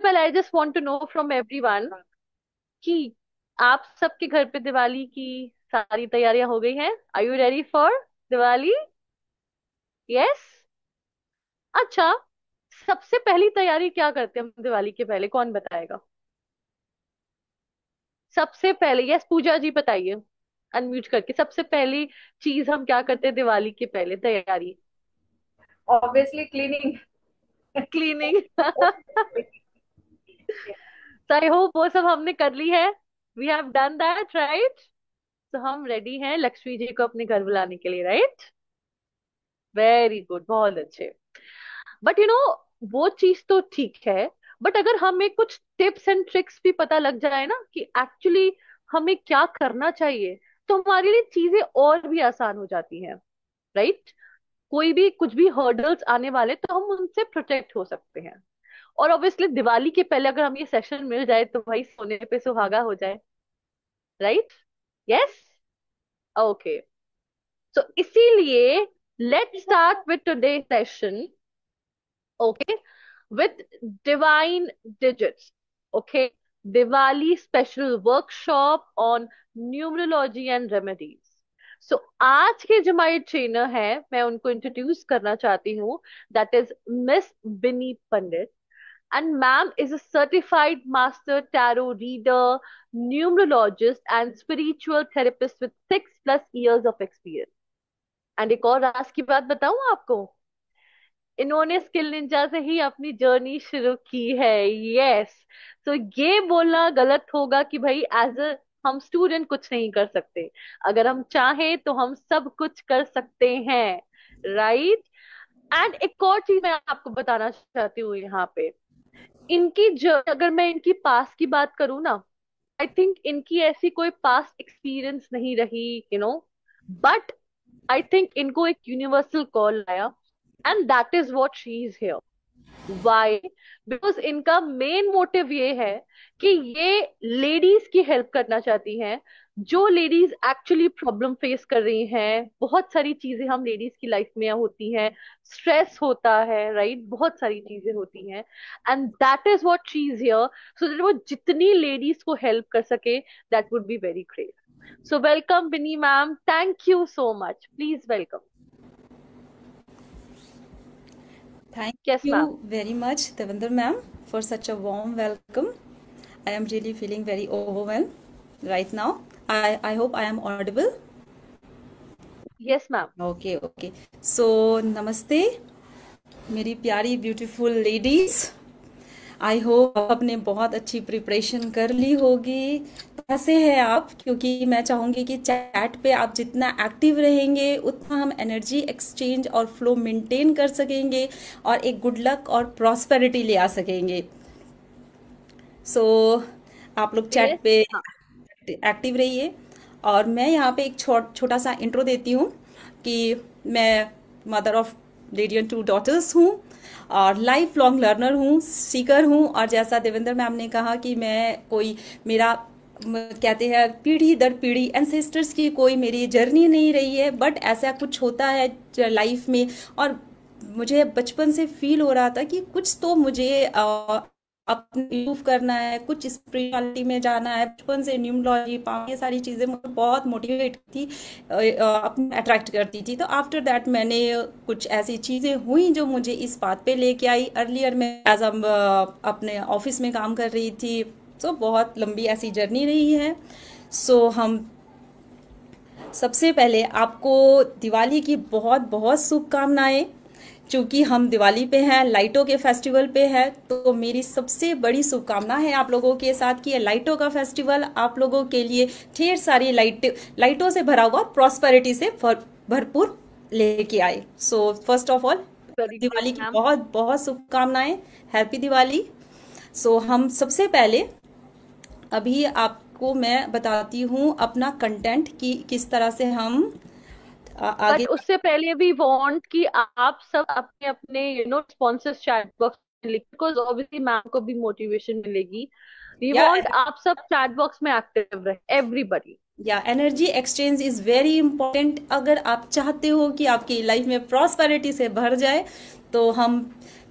पहले I just want to know from everyone कि आप सबके घर पे दिवाली की सारी तैयारियां हो गई हैं? Are you ready for Diwali? Yes. अच्छा, सबसे पहली तैयारी क्या करते हैं हम दिवाली के पहले, कौन बताएगा? सबसे पहले यस, पूजा जी बताइए अनम्यूट करके। सबसे पहली चीज हम क्या करते हैं दिवाली के पहले तैयारी? Obviously cleaning. क्लीनिंग। तो आई होप वो सब हमने कर ली है। We have done that, right? तो हम रेडी हैं लक्ष्मी जी को अपने घर बुलाने के लिए, राइट? वेरी गुड, बहुत अच्छे। बट वो चीज तो ठीक है। बट अगर हमें कुछ टिप्स एंड ट्रिक्स भी पता लग जाए ना कि एक्चुअली हमें क्या करना चाहिए, तो हमारे लिए चीजें और भी आसान हो जाती हैं, राइट? कोई भी कुछ भी हर्डल्स आने वाले तो हम उनसे प्रोटेक्ट हो सकते हैं। और ऑब्वियसली दिवाली के पहले अगर हम ये सेशन मिल जाए तो भाई सोने पे सुहागा हो जाए, राइट? यस। ओके, तो इसीलिए let's start with today session, okay, with divine digits, okay, Diwali special workshop on numerology and remedies. So आज के जो हमारे ट्रेनर हैं मैं उनको इंट्रोड्यूस करना चाहती हूँ, that is miss Binny Pandit. And ma'am is a certified master tarot reader, numerologist and spiritual therapist with 6+ years of experience. And एक और राज की बात बताऊं आपको, इन्होंने स्किल निंजा से ही अपनी जर्नी शुरू की है। यस। तो ये बोलना गलत होगा कि भाई एज अ हम स्टूडेंट कुछ नहीं कर सकते। अगर हम चाहें तो हम सब कुछ कर सकते हैं, राइट? एंड एक और चीज मैं आपको बताना चाहती हूँ यहाँ पे, अगर मैं इनकी पास की बात करूँ ना, आई थिंक इनकी ऐसी कोई पास्ट एक्सपीरियंस नहीं रही, बट आई थिंक इनको एक यूनिवर्सल कॉल आया, and that is what she is here. Why? Because इनका मेन मोटिव ये है कि ये लेडीज की हेल्प करना चाहती हैं, जो लेडीज एक्चुअली प्रॉब्लम फेस कर रही हैं। बहुत सारी चीजें हम लेडीज की लाइफ में होती हैं, स्ट्रेस होता है, राइट? बहुत सारी चीजें होती हैं, and that is what she is here, so that वो जितनी लेडीज को हेल्प कर सके, that would be very great. So welcome Bini ma'am, thank you so much, please welcome. Thank yes ma'am. you very much, Devinder ma'am, for such a warm welcome. I am really feeling very overwhelmed right now. I hope I am audible. Yes ma'am. Okay, okay. So, नमस्ते मेरी प्यारी beautiful ladies. I hope आपने बहुत अच्छी preparation कर ली होगी। कैसे हैं आप? क्योंकि मैं चाहूंगी कि चैट पे आप जितना एक्टिव रहेंगे उतना हम एनर्जी एक्सचेंज और फ्लो मेंटेन कर सकेंगे और एक गुड लक और प्रॉस्पेरिटी ले आ सकेंगे। सो आप लोग चैट यस। पे एक्टिव रहिए। और मैं यहाँ पे एक छोटा सा इंट्रो देती हूँ कि मैं mother of radiant two daughters हूँ और लाइफ लॉन्ग लर्नर हूँ, सीकर हूँ। और जैसा देवेंद्र मैम ने कहा कि मैं कोई मेरा कहते हैं पीढ़ी दर पीढ़ी एंसेस्टर्स की कोई मेरी जर्नी नहीं रही है, बट ऐसा कुछ होता है लाइफ में। और मुझे बचपन से फील हो रहा था कि कुछ तो मुझे अपने इम्प्रूव करना है, कुछ स्पिरिचुअलिटी में जाना है। बचपन से न्यूमरोलॉजी ये सारी चीजें मुझे बहुत मोटिवेट थी, अपने अट्रैक्ट करती थी। तो आफ्टर दैट मैंने कुछ ऐसी चीजें हुई जो मुझे इस बात पे लेके आई। अर्लियर में एज अपने ऑफिस में काम कर रही थी। सो बहुत लंबी ऐसी जर्नी रही है। सो हम सबसे पहले आपको दिवाली की बहुत बहुत शुभकामनाएं। चूंकि हम दिवाली पे हैं, लाइटों के फेस्टिवल पे है, तो मेरी सबसे बड़ी शुभकामना है आप लोगों के साथ कि ये लाइटों का फेस्टिवल आप लोगों के लिए ढेर सारी लाइटों से भरा हुआ प्रॉस्पेरिटी से भरपूर लेके आए। So first of all very great Diwali की मैम। बहुत बहुत शुभकामनाएं। हैप्पी दिवाली। सो हम सबसे पहले अभी आपको मैं बताती हूँ अपना कंटेंट कि किस तरह से हम बट आगे। उससे पहले भी वांट कि आप सब अपने अपने स्पॉन्सर्स चैट बॉक्स में लिखें, बिकॉज ऑब्वियसली मैम को भी मोटिवेशन मिलेगी। वी या वांट आप सब चैट बॉक्स में एक्टिव रहे, एवरीबडी। या energy exchange is very important. अगर आप चाहते हो कि आपकी लाइफ में प्रॉस्पेरिटी से भर जाए, तो हम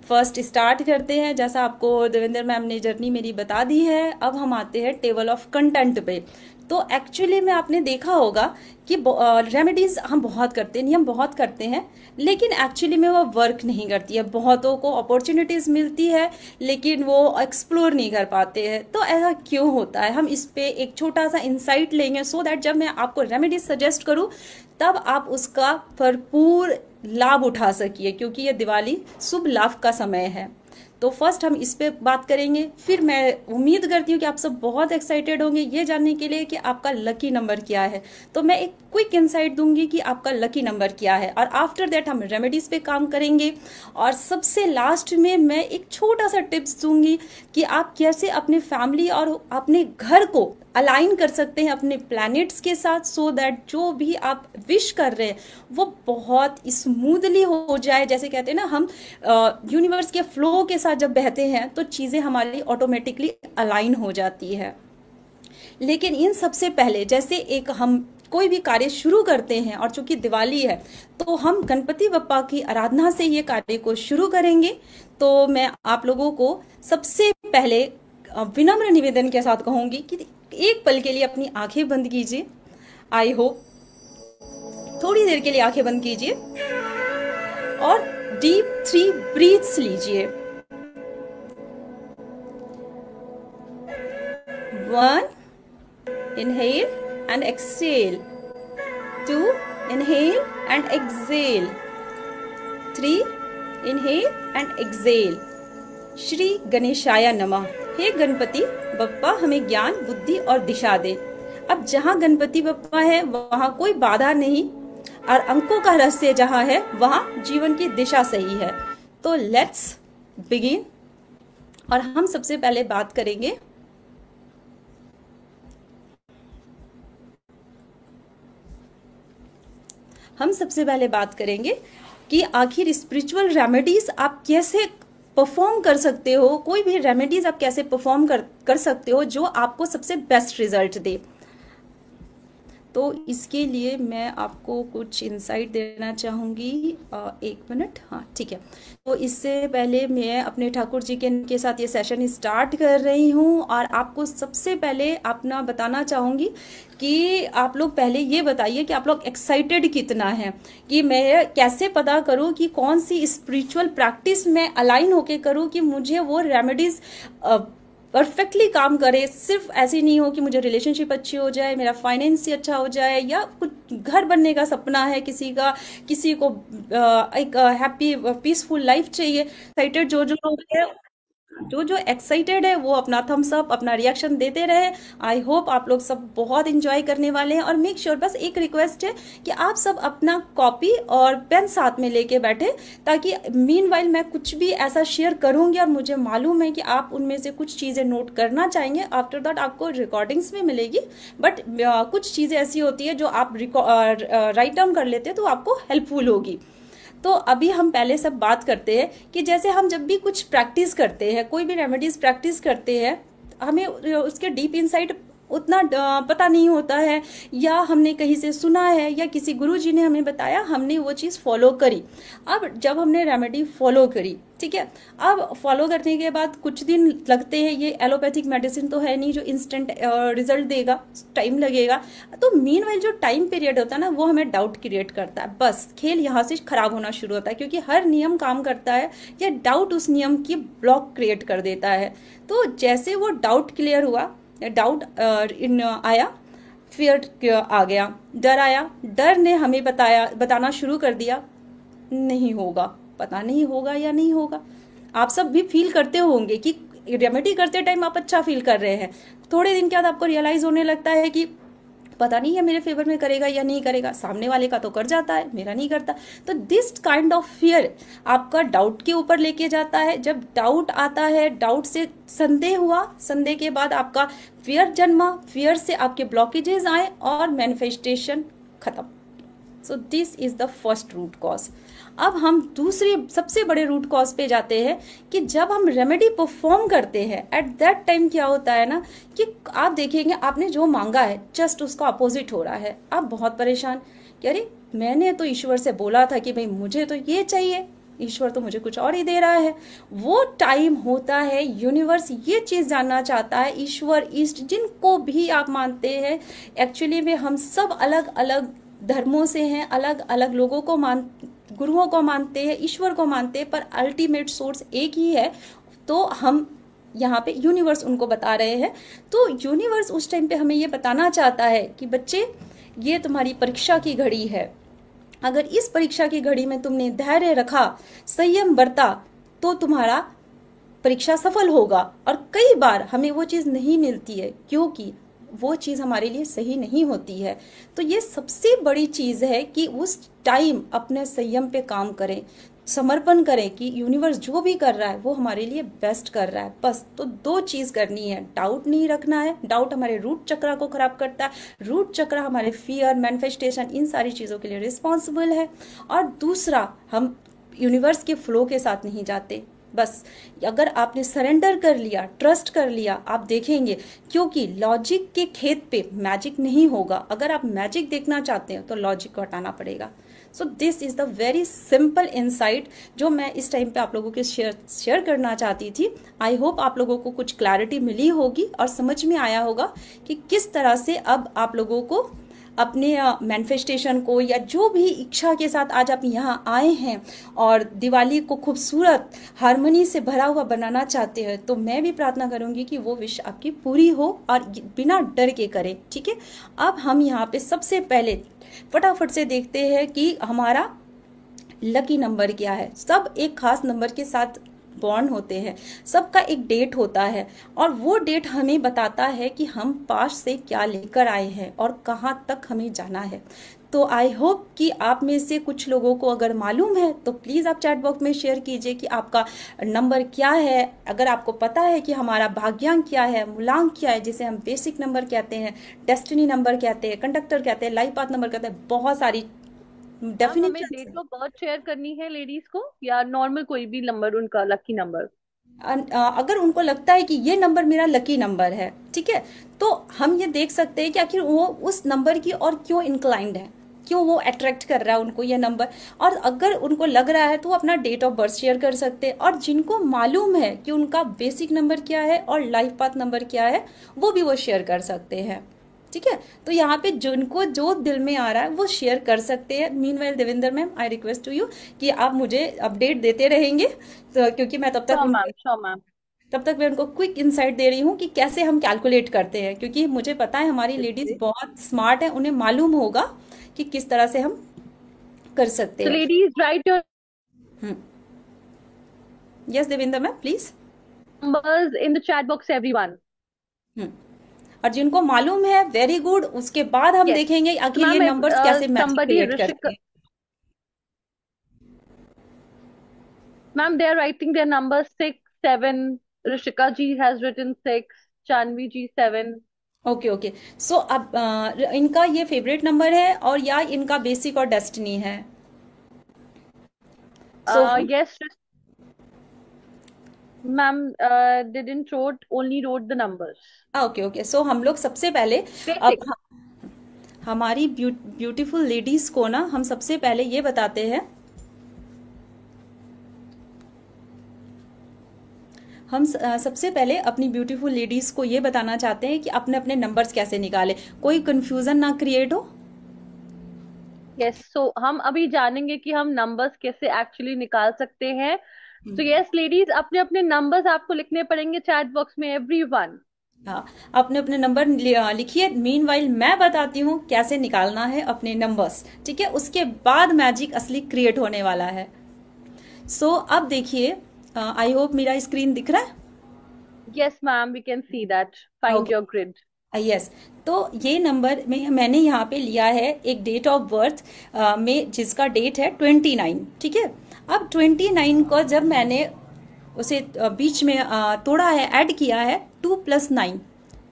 फर्स्ट स्टार्ट करते हैं, जैसा आपको देवेंद्र मैम ने जर्नी मेरी बता दी है। अब हम आते हैं टेबल ऑफ कंटेंट पे। तो एक्चुअली में आपने देखा होगा कि रेमेडीज हम बहुत करते हैं, नियम बहुत करते हैं, लेकिन एक्चुअली में वो वर्क नहीं करती है। बहुतों को अपॉर्चुनिटीज मिलती है लेकिन वो एक्सप्लोर नहीं कर पाते हैं। तो ऐसा क्यों होता है, हम इस पे एक छोटा सा इंसाइट लेंगे, सो दैट जब मैं आपको रेमेडीज सजेस्ट करूं तब आप उसका भरपूर लाभ उठा सकिए, क्योंकि ये दिवाली शुभ लाभ का समय है। तो फर्स्ट हम इस पे बात करेंगे, फिर मैं उम्मीद करती हूँ कि आप सब बहुत एक्साइटेड होंगे ये जानने के लिए कि आपका लकी नंबर क्या है। तो मैं एक क्विक इंसाइट दूंगी कि आपका लकी नंबर क्या है, और आफ्टर दैट हम रेमेडीज पे काम करेंगे। और सबसे लास्ट में मैं एक छोटा सा टिप्स दूंगी कि आप कैसे अपने फैमिली और अपने घर को अलाइन कर सकते हैं अपने प्लैनेट्स के साथ, सो दैट जो भी आप विश कर रहे हैं वो बहुत स्मूथली हो जाए। जैसे कहते हैं ना, हम यूनिवर्स के फ्लो के साथ जब बहते हैं तो चीजें हमारी ऑटोमेटिकली अलाइन हो जाती है। लेकिन इन सबसे पहले जैसे एक हम कोई भी कार्य शुरू करते हैं, और चूंकि दिवाली है तो हम गणपति बप्पा की आराधना से ये कार्य को शुरू करेंगे। तो मैं आप लोगों को सबसे पहले विनम्र निवेदन के साथ कहूंगी कि एक पल के लिए अपनी आंखें बंद कीजिए। आई होप थोड़ी देर के लिए आंखें बंद कीजिए और डीप 3 ब्रीथ्स लीजिए। 1 inhale and exhale, 2 inhale and exhale, 3 inhale and exhale। Shri गणेशाय नमः। हे गणपति बप्पा हमें ज्ञान बुद्धि और दिशा दे। अब जहाँ गणपति बप्पा है वहाँ कोई बाधा नहीं, और अंकों का रहस्य जहाँ है वहाँ जीवन की दिशा सही है। तो लेट्स बिगिन। और हम सबसे पहले बात करेंगे कि आखिर स्पिरिचुअल रेमेडीज आप कैसे परफॉर्म कर सकते हो, कोई भी रेमेडीज आप कैसे परफॉर्म कर सकते हो जो आपको सबसे बेस्ट रिजल्ट दे। तो इसके लिए मैं आपको कुछ इंसाइट देना चाहूँगी। एक मिनट, हाँ ठीक है। तो इससे पहले मैं अपने ठाकुर जी के साथ ये सेशन स्टार्ट कर रही हूँ, और आपको सबसे पहले अपना बताना चाहूँगी कि आप लोग पहले ये बताइए कि आप लोग एक्साइटेड कितना है, कि मैं कैसे पता करूँ कि कौन सी स्पिरिचुअल प्रैक्टिस में अलाइन होके करूँ कि मुझे वो रेमेडीज परफेक्टली काम करे। सिर्फ ऐसे नहीं हो कि मुझे रिलेशनशिप अच्छी हो जाए, मेरा फाइनेंस ही अच्छा हो जाए, या कुछ घर बनने का सपना है किसी का, किसी को एक हैप्पी पीसफुल लाइफ चाहिए। एक्साइटेड जो लोग हैं, जो एक्साइटेड है वो अपना थम्स अप, अपना रिएक्शन देते रहे। आई होप आप लोग सब बहुत इंजॉय करने वाले हैं। और मेक श्योर, बस एक रिक्वेस्ट है कि आप सब अपना कॉपी और पेन साथ में लेके बैठे, ताकि मीनवाइल मैं कुछ भी ऐसा शेयर करूंगी और मुझे मालूम है कि आप उनमें से कुछ चीजें नोट करना चाहेंगे। आफ्टर दैट आपको रिकॉर्डिंग्स में मिलेगी, बट कुछ चीजें ऐसी होती है जो आप राइट डाउन कर लेते हैं तो आपको हेल्पफुल होगी। तो अभी हम पहले सब बात करते हैं कि जैसे हम जब भी कुछ प्रैक्टिस करते हैं, कोई भी रेमेडीज प्रैक्टिस करते हैं, हमें उसके डीप इनसाइट उतना पता नहीं होता है, या हमने कहीं से सुना है, या किसी गुरुजी ने हमें बताया, हमने वो चीज़ फॉलो करी। अब जब हमने रेमेडी फॉलो करी, ठीक है, अब फॉलो करने के बाद कुछ दिन लगते हैं, ये एलोपैथिक मेडिसिन तो है नहीं जो इंस्टेंट रिजल्ट देगा, टाइम लगेगा। तो मीनवाइल जो टाइम पीरियड होता है ना, वो हमें डाउट क्रिएट करता है। बस खेल यहाँ से खराब होना शुरू होता है, क्योंकि हर नियम काम करता है या डाउट उस नियम की ब्लॉक क्रिएट कर देता है। तो जैसे वो डाउट क्लियर हुआ, डाउट आया, फियर आ गया, डर आया, डर ने हमें बताना शुरू कर दिया नहीं होगा, पता नहीं होगा या नहीं होगा। आप सब भी फील करते होंगे कि रेमेडी करते टाइम आप अच्छा फील कर रहे हैं, थोड़े दिन के बाद आपको रियलाइज होने लगता है कि पता नहीं है मेरे फेवर में करेगा या नहीं करेगा, सामने वाले का तो कर जाता है, मेरा नहीं करता। तो दिस काइंड ऑफ फियर आपका डाउट के ऊपर लेके जाता है। जब डाउट आता है, डाउट से संदेह हुआ, संदेह के बाद आपका फियर जन्मा, फियर से आपके ब्लॉकेजेस आए और मैनिफेस्टेशन खत्म। So this is the first root cause. अब हम दूसरे सबसे बड़े रूट कॉज पे जाते हैं कि जब हम रेमेडी परफॉर्म करते हैं, एट दैट टाइम क्या होता है ना, कि आप देखेंगे आपने जो मांगा है जस्ट उसका अपोजिट हो रहा है। आप बहुत परेशान कि अरे मैंने तो ईश्वर से बोला था कि भाई मुझे तो ये चाहिए, ईश्वर तो मुझे कुछ और ही दे रहा है। वो टाइम होता है, यूनिवर्स ये चीज जानना चाहता है, ईश्वर, ईस्ट, जिनको भी आप मानते हैं, एक्चुअली में हम सब अलग अलग धर्मों से हैं, अलग अलग लोगों को गुरुओं को मानते हैं, ईश्वर को मानते हैं, पर अल्टीमेट सोर्स एक ही है। तो हम यहाँ पे यूनिवर्स उनको बता रहे हैं। तो यूनिवर्स उस टाइम पे हमें ये बताना चाहता है कि बच्चे, ये तुम्हारी परीक्षा की घड़ी है। अगर इस परीक्षा की घड़ी में तुमने धैर्य रखा, संयम बरता, तो तुम्हारा परीक्षा सफल होगा। और कई बार हमें वो चीज नहीं मिलती है क्योंकि वो चीज हमारे लिए सही नहीं होती है। तो ये सबसे बड़ी चीज है कि उस टाइम अपने संयम पे काम करें, समर्पण करें कि यूनिवर्स जो भी कर रहा है वो हमारे लिए बेस्ट कर रहा है। बस तो दो चीज करनी है, डाउट नहीं रखना है। डाउट हमारे रूट चक्र को खराब करता है। रूट चक्र हमारे फियर, मैनिफेस्टेशन, इन सारी चीजों के लिए रिस्पॉन्सिबल है। और दूसरा, हम यूनिवर्स के फ्लो के साथ नहीं जाते। बस अगर आपने सरेंडर कर लिया, ट्रस्ट कर लिया, आप देखेंगे, क्योंकि लॉजिक के खेत पे मैजिक नहीं होगा। अगर आप मैजिक देखना चाहते हैं तो लॉजिक को हटाना पड़ेगा। सो this is the very simple insight जो मैं इस टाइम पे आप लोगों के शेयर करना चाहती थी। आई होप आप लोगों को कुछ क्लैरिटी मिली होगी और समझ में आया होगा कि किस तरह से अब आप लोगों को अपने मैनिफेस्टेशन को, या जो भी इच्छा के साथ आज आप यहाँ आए हैं और दिवाली को खूबसूरत हारमोनी से भरा हुआ बनाना चाहते हैं, तो मैं भी प्रार्थना करूंगी कि वो विश आपकी पूरी हो और बिना डर के करें। ठीक है, अब हम यहाँ पे सबसे पहले फटाफट से देखते हैं कि हमारा लकी नंबर क्या है। सब एक खास नंबर के साथ बॉर्न होते हैं, सबका एक डेट होता है और वो डेट हमें बताता है कि हम पास्ट से क्या लेकर आए हैं और कहाँ तक हमें जाना है। तो आई होप कि आप में से कुछ लोगों को अगर मालूम है तो प्लीज आप चैट बॉक्स में शेयर कीजिए कि आपका नंबर क्या है। अगर आपको पता है कि हमारा भाग्यांक क्या है, मूलांक क्या है, जिसे हम बेसिक नंबर कहते हैं, डेस्टिनी नंबर कहते हैं, कंडक्टर कहते हैं, लाइफ पाथ नंबर कहते हैं, बहुत सारी मैम हमें definition. Date of birth share करनी है लेडीज को, या नॉर्मल कोई भी नंबर उनका लकी नंबर? अगर उनको लगता है कि ये नंबर मेरा लकी नंबर है, ठीक है, तो हम ये देख सकते हैं कि आखिर वो उस नंबर की और क्यों इंक्लाइंड है, क्यों वो अट्रैक्ट कर रहा है उनको ये नंबर। और अगर उनको लग रहा है तो वो अपना डेट ऑफ बर्थ शेयर कर सकते हैं। और जिनको मालूम है कि उनका बेसिक नंबर क्या है और लाइफ पाथ नंबर क्या है, वो भी वो शेयर कर सकते हैं। ठीक है, तो यहाँ पे जिनको जो दिल में आ रहा है वो शेयर कर सकते हैं। Meanwhile Devendra ma'am, I request to you कि आप मुझे अपडेट देते रहेंगे, तो क्योंकि मैं श्योर मैम, श्योर मैम। तब तक मैं उनको क्विक इंसाइट दे रही हूँ कि कैसे हम कैलकुलेट करते हैं, क्योंकि मुझे पता है हमारी लेडीज बहुत स्मार्ट है, उन्हें मालूम होगा कि किस तरह से हम कर सकते So हैं। ladies, write your yes Devendra ma'am, please. numbers in the chat box, everyone. और जिनको मालूम है, वेरी गुड। उसके बाद हम Yes. देखेंगे So आखिर ये ma'am, if नंबर्स कैसे मैच somebody, क्रिएट करते Rishika, हैं। ma'am, they are writing their numbers 6, 7. Rishika ji has written 6. Chanvi ji 7. Okay okay, सो अब इनका ये फेवरेट नंबर है और या इनका बेसिक और डेस्टिनी है। So Yes, ma'am, didn't wrote, only wrote the numbers. Okay okay, so हम लोग सबसे पहले Basic. अब हमारी ब्यूटीफुल लेडीज को ना हम सबसे पहले ये बताते हैं, हम सबसे पहले अपनी ब्यूटीफुल लेडीज को ये बताना चाहते हैं कि अपने अपने नंबर्स कैसे निकाले, कोई कंफ्यूजन ना क्रिएट हो। यस, सो हम अभी जानेंगे कि हम नंबर्स कैसे एक्चुअली निकाल सकते हैं। तो यस लेडीज, अपने अपने नंबर्स आपको लिखने पड़ेंगे चैट बॉक्स में, एवरीवन। हाँ, अपने अपने नंबर लिखिए। मीनवाइल मैं बताती हूँ कैसे निकालना है अपने नंबर्स, ठीक है, उसके बाद मैजिक असली क्रिएट होने वाला है। सो अब देखिए, आई होप मेरा स्क्रीन दिख रहा है। Yes ma'am, we can see that, find your grid. Yes, तो ये नंबर में मैंने यहाँ पे लिया है एक डेट ऑफ बर्थ में, जिसका डेट है 29। ठीक है, अब 29 को जब मैंने उसे बीच में तोड़ा है, ऐड किया है, 2 + 9,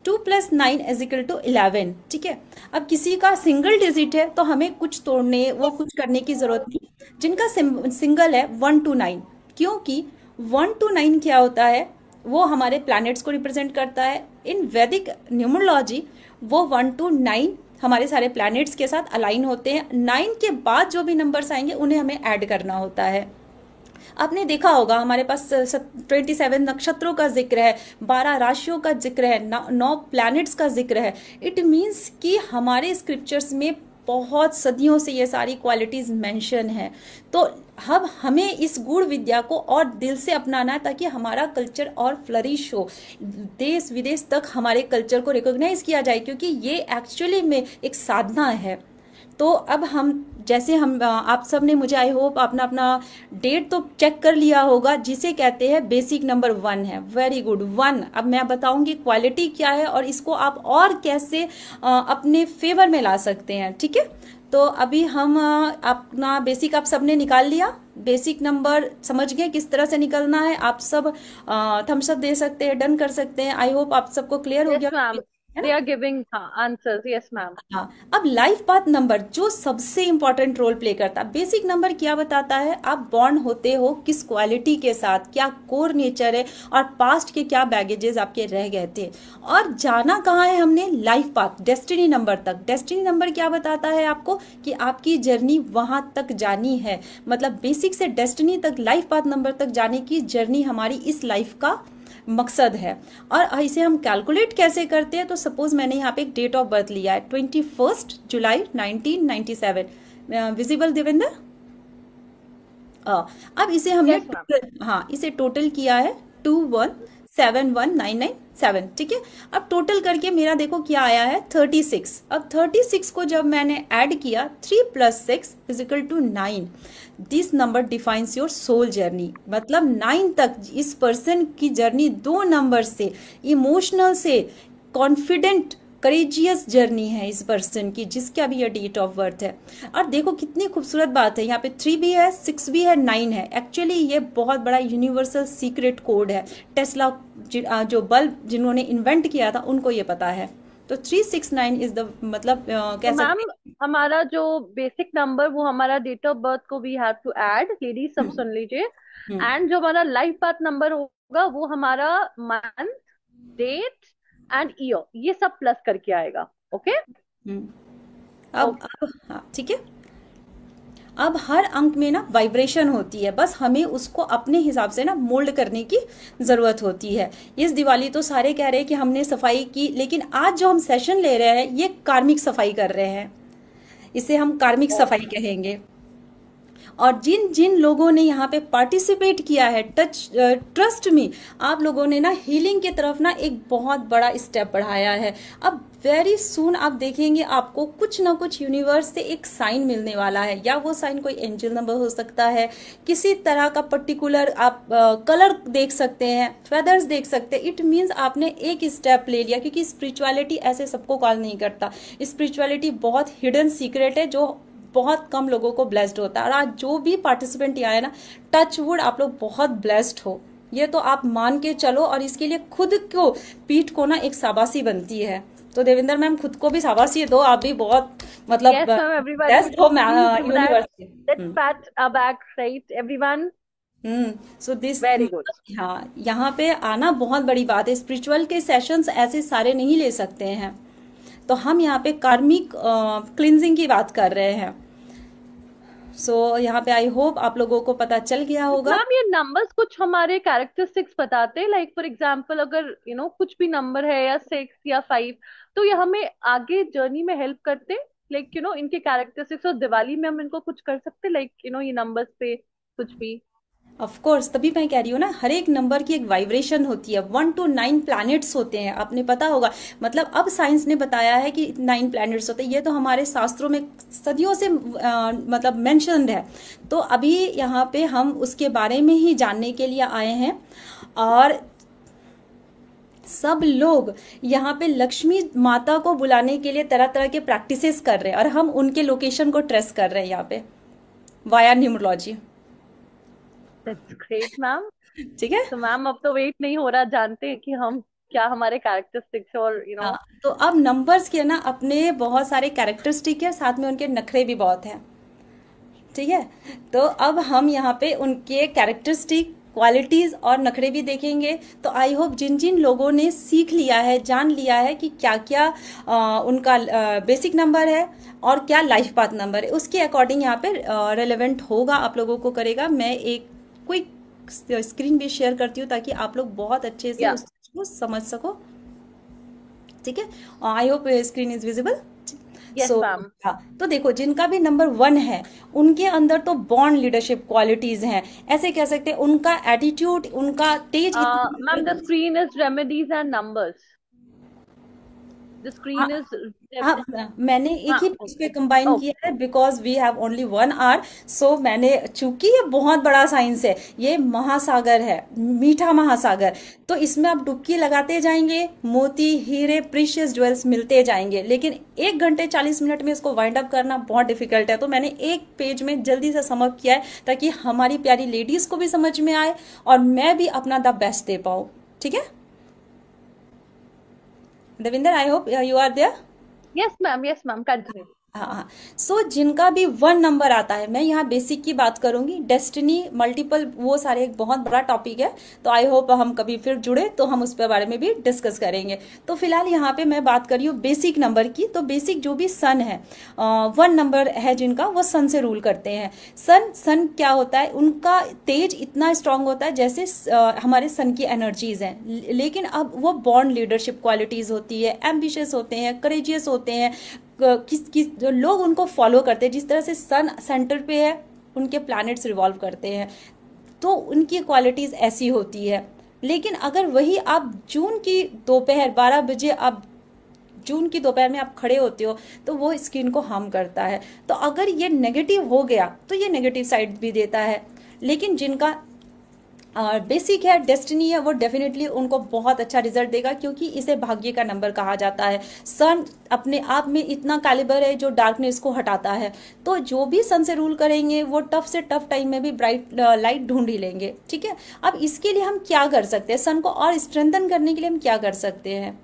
2 + 9 इज इक्वल टू 11। ठीक है, अब किसी का सिंगल डिजिट है तो हमें कुछ तोड़ने, वो कुछ करने की जरूरत नहीं। जिनका सिंगल है 1 to 9, क्योंकि 1 to 9 क्या होता है, वो हमारे प्लैनेट्स को रिप्रेजेंट करता है। इन वैदिक न्यूमरोलॉजी वो 1 to 9 हमारे सारे प्लैनेट्स के साथ अलाइन होते हैं। 9 के बाद जो भी नंबर्स आएंगे उन्हें हमें ऐड करना होता है। आपने देखा होगा हमारे पास 27 नक्षत्रों का जिक्र है, 12 राशियों का जिक्र है, 9 प्लैनेट्स का जिक्र है। इट मीन्स कि हमारे स्क्रिप्चर्स में बहुत सदियों से ये सारी क्वालिटीज मेंशन है। तो अब हमें इस गूढ़ विद्या को और दिल से अपनाना है ताकि हमारा कल्चर और फ्लरिश हो, देश विदेश तक हमारे कल्चर को रिकॉग्नाइज किया जाए, क्योंकि ये एक्चुअली में एक साधना है। तो अब हम जैसे हम आप सब ने, मुझे आई होप अपना अपना डेट तो चेक कर लिया होगा, जिसे कहते हैं बेसिक नंबर 1 है। Very good, 1। अब मैं बताऊंगी क्वालिटी क्या है और इसको आप और कैसे अपने फेवर में ला सकते हैं, ठीक है। तो अभी हम अपना बेसिक आप सबने निकाल लिया, बेसिक नंबर समझ गए किस तरह से निकलना है। आप सब थम्स अप दे सकते हैं, डन कर सकते हैं। आई होप आप सबको क्लियर हो यस गया, मैम, है दे ना। Are giving answers, yes ma'am. हाँ, अब लाइफ पाथ नंबर जो सबसे इंपॉर्टेंट रोल प्ले करता है। बेसिक नंबर क्या बताता है, आप बॉर्न होते हो किस क्वालिटी के साथ, क्या कोर नेचर है और पास्ट के क्या बैगेजेस आपके रह गए थे, और जाना कहाँ है हमने, लाइफ पाथ, डेस्टिनी नंबर तक। डेस्टिनी नंबर क्या बताता है आपको कि आपकी जर्नी वहां तक जानी है, मतलब बेसिक से डेस्टिनी तक, लाइफ पाथ नंबर तक जाने की जर्नी हमारी इस लाइफ का मकसद है। और इसे हम कैलकुलेट कैसे करते हैं, तो सपोज मैंने यहाँ पे एक डेट ऑफ बर्थ लिया है 21 जुलाई 1997। विजिबल देवेंद्र? अब इसे हमने यस मैम। हाँ, इसे टोटल किया है 2171997, ठीक है। अब टोटल करके मेरा देखो क्या आया है, 36। अब 36 को जब मैंने ऐड किया, 3 + 6 = 9। This number defines your soul journey, मतलब 9 तक इस पर्सन की जर्नी 2 नंबर से, इमोशनल से कॉन्फिडेंट करेजियस जर्नी है इस पर्सन की, जिसका भी ये डेट ऑफ बर्थ है। और देखो कितनी खूबसूरत बात है, यहाँ पे 3 भी है, 6 भी है, 9 है। एक्चुअली ये बहुत बड़ा यूनिवर्सल सीक्रेट कोड है। टेस्ला जो बल्ब जिन्होंने इन्वेंट किया था उनको ये पता है। तो 369 इज द, मतलब तो कह मैम, सकते हमारा जो बेसिक नंबर वो हमारा डेट ऑफ बर्थ को we have to add, ladies सब हैं। सुन लीजिए। हम्म एंड जो हमारा लाइफ पाथ नंबर होगा वो हमारा मंथ, डेट एंड ईयर, ये सब प्लस करके आएगा। ओके। हम्म अब हाँ, ठीक है। अब हर अंक में ना वाइब्रेशन होती है, बस हमें उसको अपने हिसाब से ना मोल्ड करने की जरूरत होती है। इस दिवाली तो सारे कह रहे हैं कि हमने सफाई की, लेकिन आज जो हम सेशन ले रहे हैं ये कार्मिक सफाई कर रहे हैं, इसे हम कार्मिक सफाई कहेंगे। और जिन जिन लोगों ने यहाँ पे पार्टिसिपेट किया है, ट्रस्ट में आप लोगों ने ना हीलिंग की तरफ ना एक बहुत बड़ा स्टेप बढ़ाया है। अब वेरी सून आप देखेंगे आपको कुछ ना कुछ यूनिवर्स से एक साइन मिलने वाला है, या वो साइन कोई एंजल नंबर हो सकता है, किसी तरह का पर्टिकुलर आप कलर देख सकते हैं, फेदर्स देख सकते हैं। इट मीन्स आपने एक स्टेप ले लिया, क्योंकि स्पिरिचुअलिटी ऐसे सबको कॉल नहीं करता। स्पिरिचुअलिटी बहुत हिडन सीक्रेट है जो बहुत कम लोगों को ब्लेस्ड होता है। और आज जो भी पार्टिसिपेंट यहाँ है ना, टच वुड आप लोग बहुत ब्लेस्ड हो, ये तो आप मान के चलो। और इसके लिए खुद को, पीठ को ना एक शाबाशी बनती है। तो देवेंद्र मैम खुद को भी शाबाशी दो, आप भी बहुत मतलब यस मैम, एवरीबॉडी ब्लेस्ड हो प्लीज डू दैट, यूनिवर्स से। Let's PAT a back, right everyone. So this, very good. हाँ, यहाँ पे आना बहुत बड़ी बात है। स्पिरिचुअल के सेशंस ऐसे सारे नहीं ले सकते हैं। तो हम यहाँ पे कार्मिक क्लिनजिंग की बात कर रहे हैं। सो यहाँ पे आई होप आप लोगों को पता चल गया होगा। मैम, ये नंबर्स कुछ हमारे कैरेक्टरिस्टिक्स बताते हैं, लाइक फॉर एग्जांपल अगर कुछ भी नंबर है या 6 या 5, तो ये हमें आगे जर्नी में हेल्प करते हैं, लाइक इनके कैरेक्टरिस्टिक्स। और दिवाली में हम इनको कुछ कर सकते हैं, लाइक ये नंबर्स पे कुछ भी। ऑफ कोर्स, तभी मैं कह रही हूँ ना, हर एक नंबर की एक वाइब्रेशन होती है। 1 to 9 प्लैनेट्स होते हैं, आपने पता होगा। मतलब अब साइंस ने बताया है कि 9 प्लैनेट्स होते हैं, ये तो हमारे शास्त्रों में सदियों से मतलब मेंशन्ड है। तो अभी यहाँ पे हम उसके बारे में ही जानने के लिए आए हैं। और सब लोग यहाँ पे लक्ष्मी माता को बुलाने के लिए तरह तरह के प्रैक्टिसेस कर रहे हैं, और हम उनके लोकेशन को ट्रेस कर रहे हैं यहाँ पे via numerology. That's great ma'am. ठीक है। तो मैम अब तो वेट नहीं हो रहा, जानते हैं कि हम क्या हमारे कैरेक्टरिस्टिक्स और हाँ, तो अब नंबर्स के ना अपने बहुत सारे कैरेक्टरिस्टिक है, साथ में उनके नखरे भी बहुत हैं, ठीक है। तो अब हम यहाँ पे उनके कैरेक्टरिस्टिक, क्वालिटीज और नखरे भी देखेंगे। तो आई होप जिन जिन लोगों ने सीख लिया है, जान लिया है कि क्या क्या उनका बेसिक नंबर है और क्या लाइफ पाथ नंबर है, उसके अकॉर्डिंग यहाँ पे रेलेवेंट होगा, आप लोगों को करेगा। मैं एक क्विक स्क्रीन भी शेयर करती हूँ ताकि आप लोग बहुत अच्छे से या उस चीज को समझ सको। ठीक है, I hope screen is visible. Yes so ma'am. हाँ, तो देखो जिनका भी नंबर 1 है उनके अंदर तो बॉन्ड लीडरशिप क्वालिटीज हैं, ऐसे कह सकते हैं। उनका एटीट्यूड, उनका तेज इतना मैम द जबरदस्त। Screen is remedies and numbers. The हाँ स्क्रीन इज हाँ, मैंने एक हाँ ही पेज पे ओके कंबाइन किया ओके। है because we have only 1 hour. So मैंने, चूंकि ये बहुत बड़ा साइंस है, ये महासागर है, मीठा महासागर, तो इसमें आप डुबकी लगाते जाएंगे, मोती हीरे प्रीशियस ज्वेल्स मिलते जाएंगे, लेकिन 1 घंटे 40 मिनट में इसको वाइंड अप करना बहुत डिफिकल्ट है। तो मैंने एक पेज में जल्दी से सम अप किया है ताकि हमारी प्यारी लेडीज को भी समझ में आए और मैं भी अपना द बेस्ट दे पाऊँ। ठीक है Devinder, I hope you are there. Yes ma'am continue. हाँ हाँ। सो जिनका भी 1 नंबर आता है, मैं यहाँ बेसिक की बात करूंगी, डेस्टिनी मल्टीपल वो सारे एक बहुत बड़ा टॉपिक है। तो आई होप हम कभी फिर जुड़े तो हम उस पर बारे में भी डिस्कस करेंगे। तो फिलहाल यहाँ पे मैं बात कर रही हूँ बेसिक नंबर की। तो बेसिक जो भी सन है, 1 नंबर है जिनका, वो सन से रूल करते हैं। सन सन क्या होता है, उनका तेज इतना स्ट्रांग होता है जैसे हमारे सन की एनर्जीज हैं, लेकिन अब वो बॉन्ड लीडरशिप क्वालिटीज होती है, एम्बिशियस होते हैं, करेजियस होते हैं। किस किस जो लोग उनको फॉलो करते हैं, जिस तरह से सन सेंटर पे है उनके प्लैनेट्स रिवॉल्व करते हैं, तो उनकी क्वालिटीज ऐसी होती है। लेकिन अगर वही आप जून की दोपहर 12 बजे, आप जून की दोपहर में आप खड़े होते हो, तो वो स्किन को हार्म करता है। तो अगर ये नेगेटिव हो गया तो ये नेगेटिव साइड भी देता है। लेकिन जिनका बेसिक है, डेस्टिनी है, वो डेफिनेटली उनको बहुत अच्छा रिजल्ट देगा, क्योंकि इसे भाग्य का नंबर कहा जाता है। सन अपने आप में इतना कैलिबर है जो डार्कनेस को हटाता है। तो जो भी सन से रूल करेंगे वो टफ से टफ टाइम में भी ब्राइट लाइट ढूंढ ही लेंगे। ठीक है, अब इसके लिए हम क्या कर सकते हैं, सन को और स्ट्रेंथन करने के लिए हम क्या कर सकते हैं।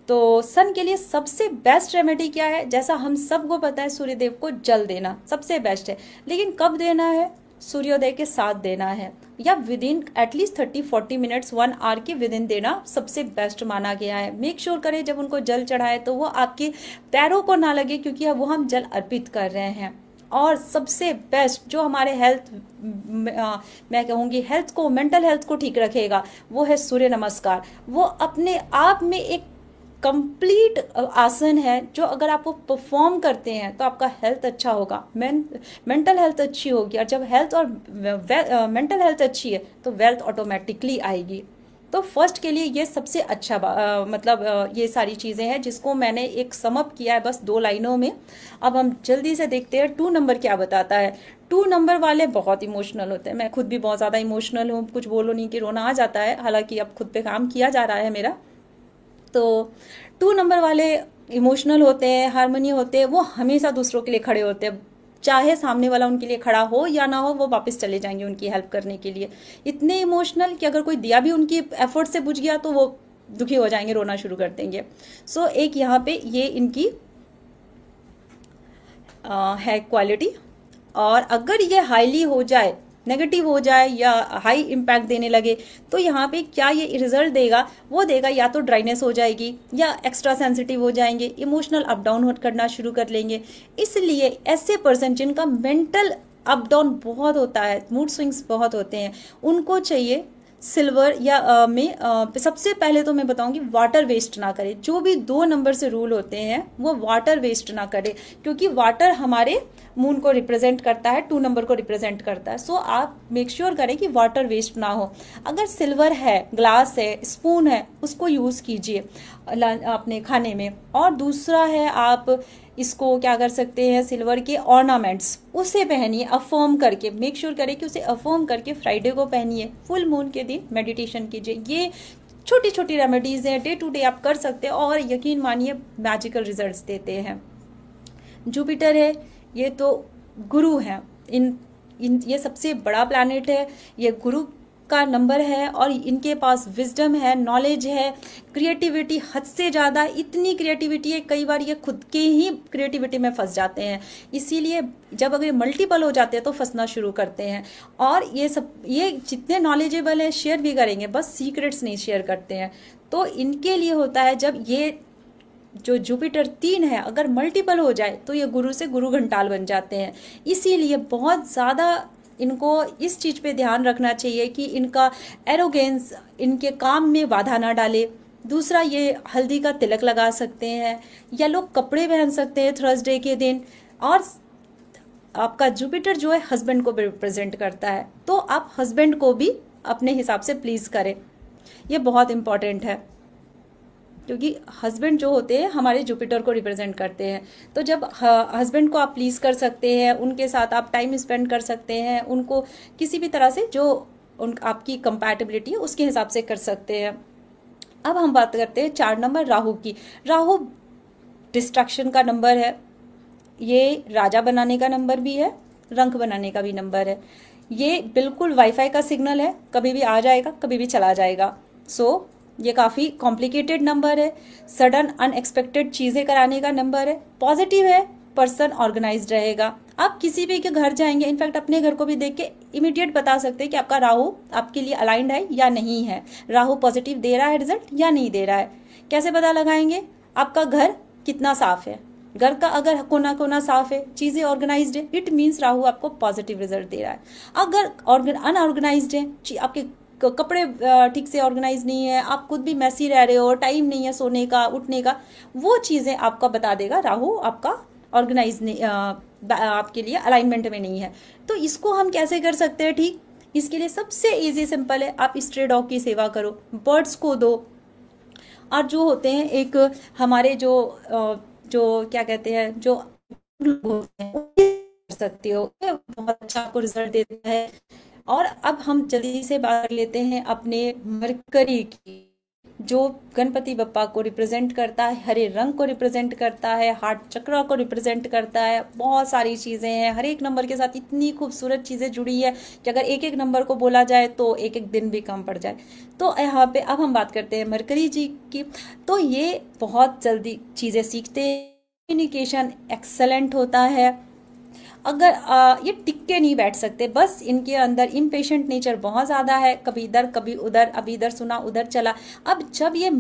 तो सन के लिए सबसे बेस्ट रेमेडी क्या है, जैसा हम सबको पता है, सूर्यदेव को जल देना सबसे बेस्ट है। लेकिन कब देना है, सूर्योदय के साथ देना है, या within at least 30-40 minutes 1 hour के विद इन देना सबसे बेस्ट माना गया है। मेक श्योर करें जब उनको जल चढ़ाए तो वो आपके पैरों को ना लगे, क्योंकि वो हम जल अर्पित कर रहे हैं। और सबसे बेस्ट जो हमारे हेल्थ, मैं कहूँगी हेल्थ को, मेंटल हेल्थ को ठीक रखेगा, वो है सूर्य नमस्कार। वो अपने आप में एक कंप्लीट आसन है जो अगर आप वो परफॉर्म करते हैं तो आपका हेल्थ अच्छा होगा, मेंटल हेल्थ अच्छी होगी, और जब हेल्थ और मेंटल हेल्थ अच्छी है तो वेल्थ ऑटोमेटिकली आएगी। तो फर्स्ट के लिए ये सबसे अच्छा मतलब ये सारी चीज़ें हैं जिसको मैंने एक समअप किया है बस 2 लाइनों में। अब हम जल्दी से देखते हैं 2 नंबर क्या बताता है। 2 नंबर वाले बहुत इमोशनल होते हैं, मैं खुद भी बहुत ज़्यादा इमोशनल हूँ, कुछ बोलो नहीं कि रोना आ जाता है, हालांकि अब खुद पे काम किया जा रहा है मेरा। तो 2 नंबर वाले इमोशनल होते हैं, हार्मनी होते हैं, वो हमेशा दूसरों के लिए खड़े होते हैं, चाहे सामने वाला उनके लिए खड़ा हो या ना हो, वो वापस चले जाएंगे उनकी हेल्प करने के लिए। इतने इमोशनल कि अगर कोई दिया भी उनकी एफर्ट से बुझ गया तो वो दुखी हो जाएंगे, रोना शुरू कर देंगे। सो एक यहाँ पे ये इनकी है क्वालिटी। और अगर ये हाईली हो जाए, नेगेटिव हो जाए या हाई इम्पैक्ट देने लगे, तो यहाँ पे क्या ये रिजल्ट देगा, वो देगा या तो ड्राइनेस हो जाएगी, या एक्स्ट्रा सेंसिटिव हो जाएंगे, इमोशनल अप डाउन करना शुरू कर लेंगे। इसलिए ऐसे पर्सन जिनका मेंटल अप डाउन बहुत होता है, मूड स्विंग्स बहुत होते हैं, उनको चाहिए सिल्वर या सबसे पहले तो मैं बताऊंगी वाटर वेस्ट ना करें। जो भी 2 नंबर से रूल होते हैं वो वाटर वेस्ट ना करें, क्योंकि वाटर हमारे मून को रिप्रेजेंट करता है, 2 नंबर को रिप्रेजेंट करता है। सो आप मेक श्योर करें कि वाटर वेस्ट ना हो। अगर सिल्वर है, ग्लास है, स्पून है, उसको यूज कीजिए अपने खाने में। और दूसरा है, आप इसको क्या कर सकते हैं, सिल्वर के ऑर्नामेंट्स उसे पहनिए अफर्म करके, मेक श्योर करें कि उसे अफर्म करके फ्राइडे को पहनिए, फुल मून के दिन मेडिटेशन कीजिए। ये छोटी छोटी रेमेडीज हैं, डे टू डे आप कर सकते हैं और यकीन मानिए मैजिकल रिजल्ट्स देते हैं। जुपिटर है, ये तो गुरु है, ये सबसे बड़ा प्लैनेट है, ये गुरु का नंबर है, और इनके पास विजडम है, नॉलेज है, क्रिएटिविटी हद से ज़्यादा, इतनी क्रिएटिविटी है कई बार ये खुद के ही क्रिएटिविटी में फंस जाते हैं। इसीलिए जब अगर मल्टीपल हो जाते हैं तो फंसना शुरू करते हैं। और ये जितने नॉलेजेबल हैं शेयर भी करेंगे, बस सीक्रेट्स नहीं शेयर करते हैं। तो इनके लिए होता है जब ये जो जुपिटर 3 है अगर मल्टीपल हो जाए तो ये गुरु से गुरु घंटाल बन जाते हैं। इसीलिए बहुत ज़्यादा इनको इस चीज पे ध्यान रखना चाहिए कि इनका एरोगेंस इनके काम में बाधा ना डाले। दूसरा, ये हल्दी का तिलक लगा सकते हैं, येलो कपड़े पहन सकते हैं थर्सडे के दिन। और आपका जुपिटर जो है हस्बैंड को भी रिप्रेजेंट करता है, तो आप हस्बैंड को भी अपने हिसाब से प्लीज करें। ये बहुत इंपॉर्टेंट है, क्योंकि हस्बैंड जो होते हैं हमारे जुपिटर को रिप्रेजेंट करते हैं। तो जब हस्बैंड को आप प्लीज कर सकते हैं, उनके साथ आप टाइम स्पेंड कर सकते हैं, उनको किसी भी तरह से जो आपकी कंपैटिबिलिटी है उसके हिसाब से कर सकते हैं। अब हम बात करते हैं 4 नंबर राहु की। राहु डिस्ट्रक्शन का नंबर है, ये राजा बनाने का नंबर भी है, रंक बनाने का भी नंबर है। ये बिल्कुल वाईफाई का सिग्नल है, कभी भी आ जाएगा कभी भी चला जाएगा। सो ये काफी कॉम्प्लिकेटेड नंबर है, सडन अनएक्सपेक्टेड चीजें कराने का नंबर है। पॉजिटिव है, पर्सन ऑर्गेनाइज्ड रहेगा। आप किसी भी के घर जाएंगे, इनफैक्ट अपने घर को भी देख के इमीडिएट बता सकते हैं कि आपका राहु आपके लिए अलाइंड है या नहीं है, राहु पॉजिटिव दे रहा है रिजल्ट या नहीं दे रहा है। कैसे पता लगाएंगे? आपका घर कितना साफ है, घर का अगर कोना कोना साफ है, चीजें ऑर्गेनाइज्ड है, इट मीन्स राहु आपको पॉजिटिव रिजल्ट दे रहा है। अगर अनऑर्गेनाइज्ड है, आपके कपड़े ठीक से ऑर्गेनाइज नहीं है, आप खुद भी मैसी रह रहे हो, टाइम नहीं है सोने का उठने का, वो चीजें आपका बता देगा राहु आपका ऑर्गेनाइज नहीं, आपके लिए अलाइनमेंट में नहीं है। तो इसको हम कैसे कर सकते हैं ठीक? इसके लिए सबसे इजी सिंपल है, आप स्ट्रे डॉग की सेवा करो, बर्ड्स को दो। और जो होते हैं एक हमारे जो क्या कहते हैं, जो लोग होते हैं कर सकते हो, बहुत अच्छा आपको रिजल्ट देता है। और अब हम जल्दी से बात कर लेते हैं अपने मरकरी की, जो गणपति बप्पा को रिप्रेजेंट करता है, हरे रंग को रिप्रेजेंट करता है, हार्ट चक्र को रिप्रेजेंट करता है। बहुत सारी चीजें हैं, हर एक नंबर के साथ इतनी खूबसूरत चीजें जुड़ी है कि अगर एक एक नंबर को बोला जाए तो एक एक दिन भी कम पड़ जाए। तो यहाँ पे अब हम बात करते हैं मरकरी जी की। तो ये बहुत जल्दी चीजें सीखते हैं, कम्युनिकेशन एक्सेलेंट होता है। अगर ये टिक के नहीं बैठ सकते, बस इनके अंदर इम्पेशेंट नेचर बहुत ज्यादा है, कभी इधर कभी उधर, अभी इधर सुना उधर चला। अब जब ये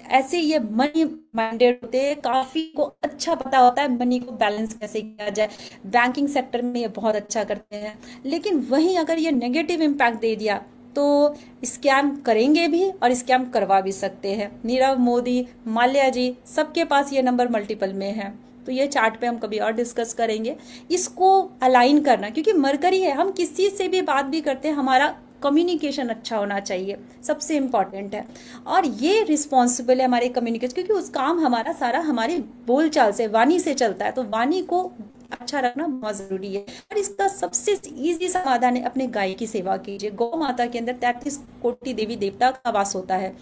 ऐसे ये मनी माइंडेड होते हैं, काफी को अच्छा पता होता है मनी को बैलेंस कैसे किया जाए, बैंकिंग सेक्टर में ये बहुत अच्छा करते हैं। लेकिन वहीं अगर ये नेगेटिव इम्पैक्ट दे दिया तो स्कैम करेंगे भी और स्कैम करवा भी सकते हैं। नीरव मोदी, माल्या जी, सबके पास ये नंबर मल्टीपल में है। तो ये चार्ट पे हम कभी और डिस्कस करेंगे। इसको अलाइन करना, क्योंकि मरकरी है, हम किसी से भी बात भी करते हैं, हमारा कम्युनिकेशन अच्छा होना चाहिए, सबसे इंपॉर्टेंट है। और ये रिस्पॉन्सिबल है हमारे कम्युनिकेशन, क्योंकि उस काम हमारा सारा हमारी बोलचाल से, वाणी से चलता है। तो वाणी को अच्छा रखना बहुत जरूरी है। और इसका सबसे इजी समाधान है, अपने गाय की सेवा कीजिए। गौ माता के अंदर 33 कोटि देवी देवता का वास होता है।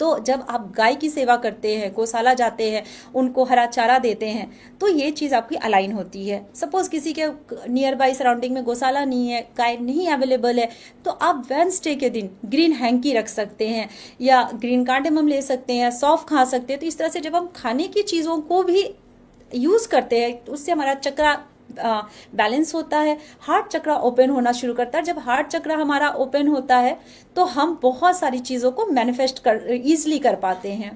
तो जब आप गाय की सेवा करते हैं, गौशाला जाते हैं, उनको हरा चारा देते हैं, तो ये चीज आपकी अलाइन होती है। सपोज किसी के नियर बाई सराउंडिंग में गौशाला नहीं है, गाय नहीं अवेलेबल है, तो आप वेडनेसडे के दिन ग्रीन हैंकी रख सकते हैं, या ग्रीन कार्डेमम ले सकते हैं, सौंफ खा सकते हैं। तो इस तरह से जब हम खाने की चीजों को भी यूज करते हैं, तो उससे हमारा चक्रा बैलेंस होता है, हार्ट चक्र ओपन होना शुरू करता है। जब हार्ट चक्र हमारा ओपन होता है तो हम बहुत सारी चीजों को मैनिफेस्ट कर इजिली कर पाते हैं।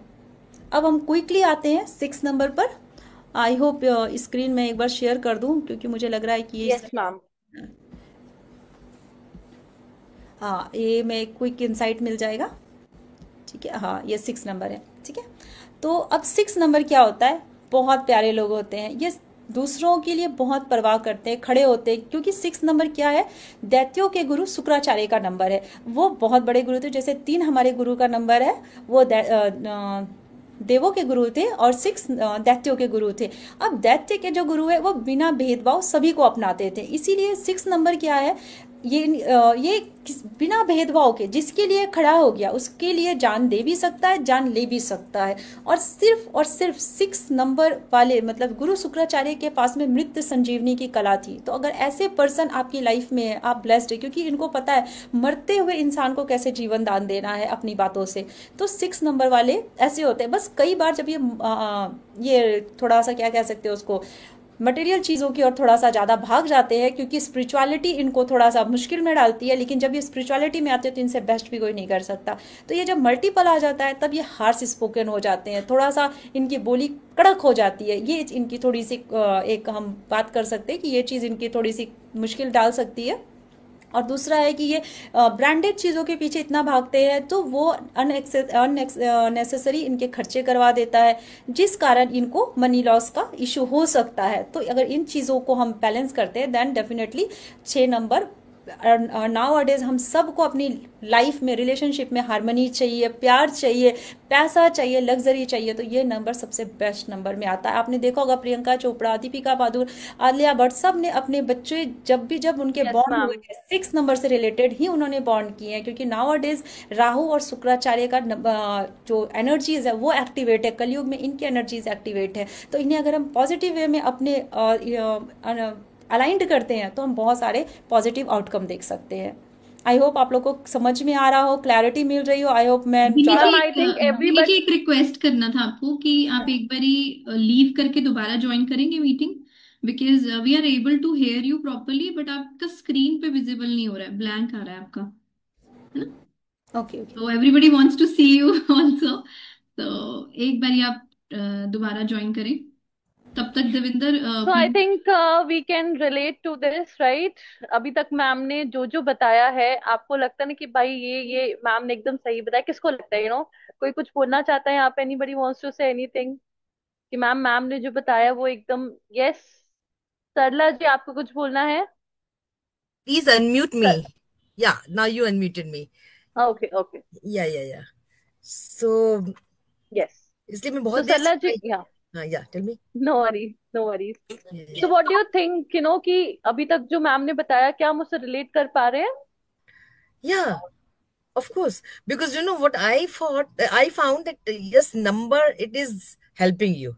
अब हम क्विकली आते हैं 6 नंबर पर। आई होप स्क्रीन में एक बार शेयर कर दूं, क्योंकि मुझे लग रहा है कि यस मैम। हाँ, ये में क्विक इंसाइट मिल जाएगा। ठीक है, हाँ ये 6 नंबर है। ठीक है, तो अब 6 नंबर क्या होता है? बहुत प्यारे लोग होते हैं, ये दूसरों के लिए बहुत परवाह करते हैं, खड़े होते हैं। क्योंकि 6 नंबर क्या है? दैत्यों के गुरु शुक्राचार्य का नंबर है। वो बहुत बड़े गुरु थे, जैसे 3 हमारे गुरु का नंबर है, वो देवों के गुरु थे और 6 दैत्यों के गुरु थे। अब दैत्य के जो गुरु है वो बिना भेदभाव सभी को अपनाते थे, इसीलिए 6 नंबर क्या है? ये बिना भेदभाव के जिसके लिए खड़ा हो गया उसके लिए जान दे भी सकता है, जान ले भी सकता है। और सिर्फ 6 नंबर वाले मतलब गुरु शुक्राचार्य के पास में मृत्यु संजीवनी की कला थी। तो अगर ऐसे पर्सन आपकी लाइफ में है, आप ब्लेस्ड है, क्योंकि इनको पता है मरते हुए इंसान को कैसे जीवन दान देना है अपनी बातों से। तो 6 नंबर वाले ऐसे होते हैं। बस कई बार जब ये थोड़ा सा क्या कह सकते हो उसको, मटेरियल चीजों की ओर थोड़ा सा ज्यादा भाग जाते हैं, क्योंकि स्पिरिचुअलिटी इनको थोड़ा सा मुश्किल में डालती है। लेकिन जब ये स्पिरिचुअलिटी में आते हैं तो इनसे बेस्ट भी कोई नहीं कर सकता। तो ये जब मल्टीपल आ जाता है तब ये हार्श स्पोकन हो जाते हैं, थोड़ा सा इनकी बोली कड़क हो जाती है। ये इनकी थोड़ी सी एक हम बात कर सकते हैं कि ये चीज इनकी थोड़ी सी मुश्किल डाल सकती है। और दूसरा है कि ये ब्रांडेड चीज़ों के पीछे इतना भागते हैं, तो वो अननेसेसरी इनके खर्चे करवा देता है, जिस कारण इनको मनी लॉस का इशू हो सकता है। तो अगर इन चीज़ों को हम बैलेंस करते हैं, देन डेफिनेटली 6 नंबर। नाउ अडेज हम सबको अपनी लाइफ में, रिलेशनशिप में हारमोनी चाहिए, प्यार चाहिए, पैसा चाहिए, लग्जरी चाहिए, तो ये नंबर सबसे बेस्ट नंबर में आता है। आपने देखा होगा प्रियंका चोपड़ा, दीपिका पादुकोण, आलिया भट्ट, सब ने अपने बच्चे जब उनके यस बॉन्ड हुए मैम। हैं, 6 नंबर से रिलेटेड ही उन्होंने बॉन्ड किए हैं, क्योंकि नाउ अडेज राहु और शुक्राचार्य का जो एनर्जीज है वो एक्टिवेट है, कलयुग में इनकी एनर्जीज एक्टिवेट है। तो इन्हें अगर हम पॉजिटिव वे में अपने अलाइंड करते हैं, तो हम बहुत सारे पॉजिटिव आउटकम देख सकते हैं। आई होप आप लोग को समझ में आ रहा हो, क्लैरिटी मिल रही हो। आई होप मैं विनी जी ज्यादा। मैम आई एक थिंक विनी जी एवरीबडी। एक रिक्वेस्ट करना था आपको कि आप एक बारी लीव करके दोबारा ज्वाइन करेंगे meeting, because we are able to hear you properly, but आपका स्क्रीन पे विजिबल नहीं हो रहा है, ब्लैंक आ रहा है आपका, है ना? Okay okay. तो everybody wants to see you also. तो एक बारी आप दोबारा ज्वाइन करें। तब तक Devinder so I please. Think we can relate to this right. अभी तक मैम ने जो जो बताया है, आपको लगता है ना कि भाई ये मैम ने एकदम सही बताया? किसको लगता है कोई कुछ बोलना चाहता है यहाँ पे? Anybody wants to say anything कि मैम ने जो बताया वो एकदम? यस। सरला जी, आपको कुछ बोलना है? Please unmute me. Yeah, now you unmuted me. Okay okay. Yeah. So, yes. इसलिए मैं सो बहुत देर से सरला जी, ट्राई। या हाँ, या tell me. No worries no worries. So Yeah. What do you think कि अभी तक जो मैम ने बताया, क्या हम उससे रिलेट कर पा रहे हैं? Yeah, of course. Because you know what I found that yes, number it is helping you.